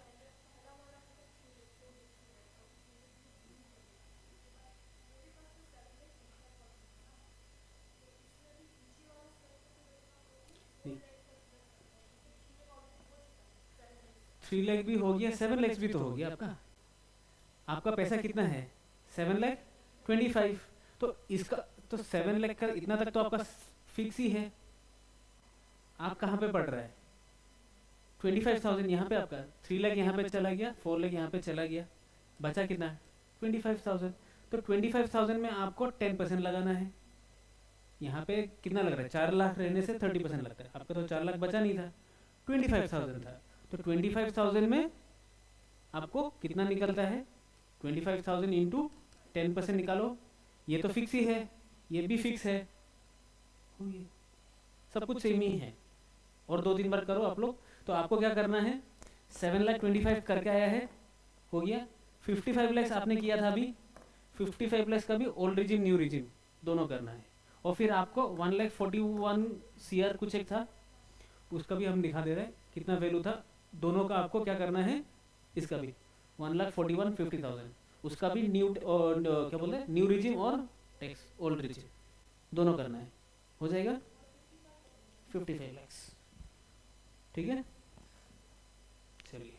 नहीं, 3 लाख भी हो गया, 7 लैक्स भी तो हो गया आपका। आपका पैसा कितना है? 7,25,000। तो इसका तो 7 लाख का इतना तक तो आपका फिक्स ही है। आप कहाँ पे पड़ रहा है? 25,000 यहाँ पे आपका, 3 लाख यहाँ पे चला गया, 4 लाख यहाँ पे चला गया, बचा कितना? 25,000। तो 25,000 में आपको 10% लगाना है। यहाँ पे कितना लग रहा है? 4 लाख रहने से 30% लगता है, आपका तो 4 लाख बचा नहीं था, 25,000 था। तो 25,000 में आपको कितना निकलता है? 25,000 इंटू 10% निकालो, ये तो फिक्स ही है, ये भी फिक्स है, सब कुछ सेम ही है। और 2-3 बार करो आप लोग, तो आपको क्या करना है? 7,25,000 करके आया है, हो गया। 55 लैक्स आपने किया था अभी, 55 लैक्स का भी ओल्ड रिजिम न्यू रिजिम दोनों करना है। और फिर आपको 1,41 CR कुछ एक था, उसका भी हम दिखा दे रहे हैं कितना वैल्यू था, दोनों का आपको क्या करना है, इसका भी 1,41,50,000, उसका भी न्यू क्या बोलते हैं न्यू रिजिम और टैक्स ओल्ड रिजिम दोनों करना है, हो जाएगा 55 लैक्स। ठीक है, चलिए।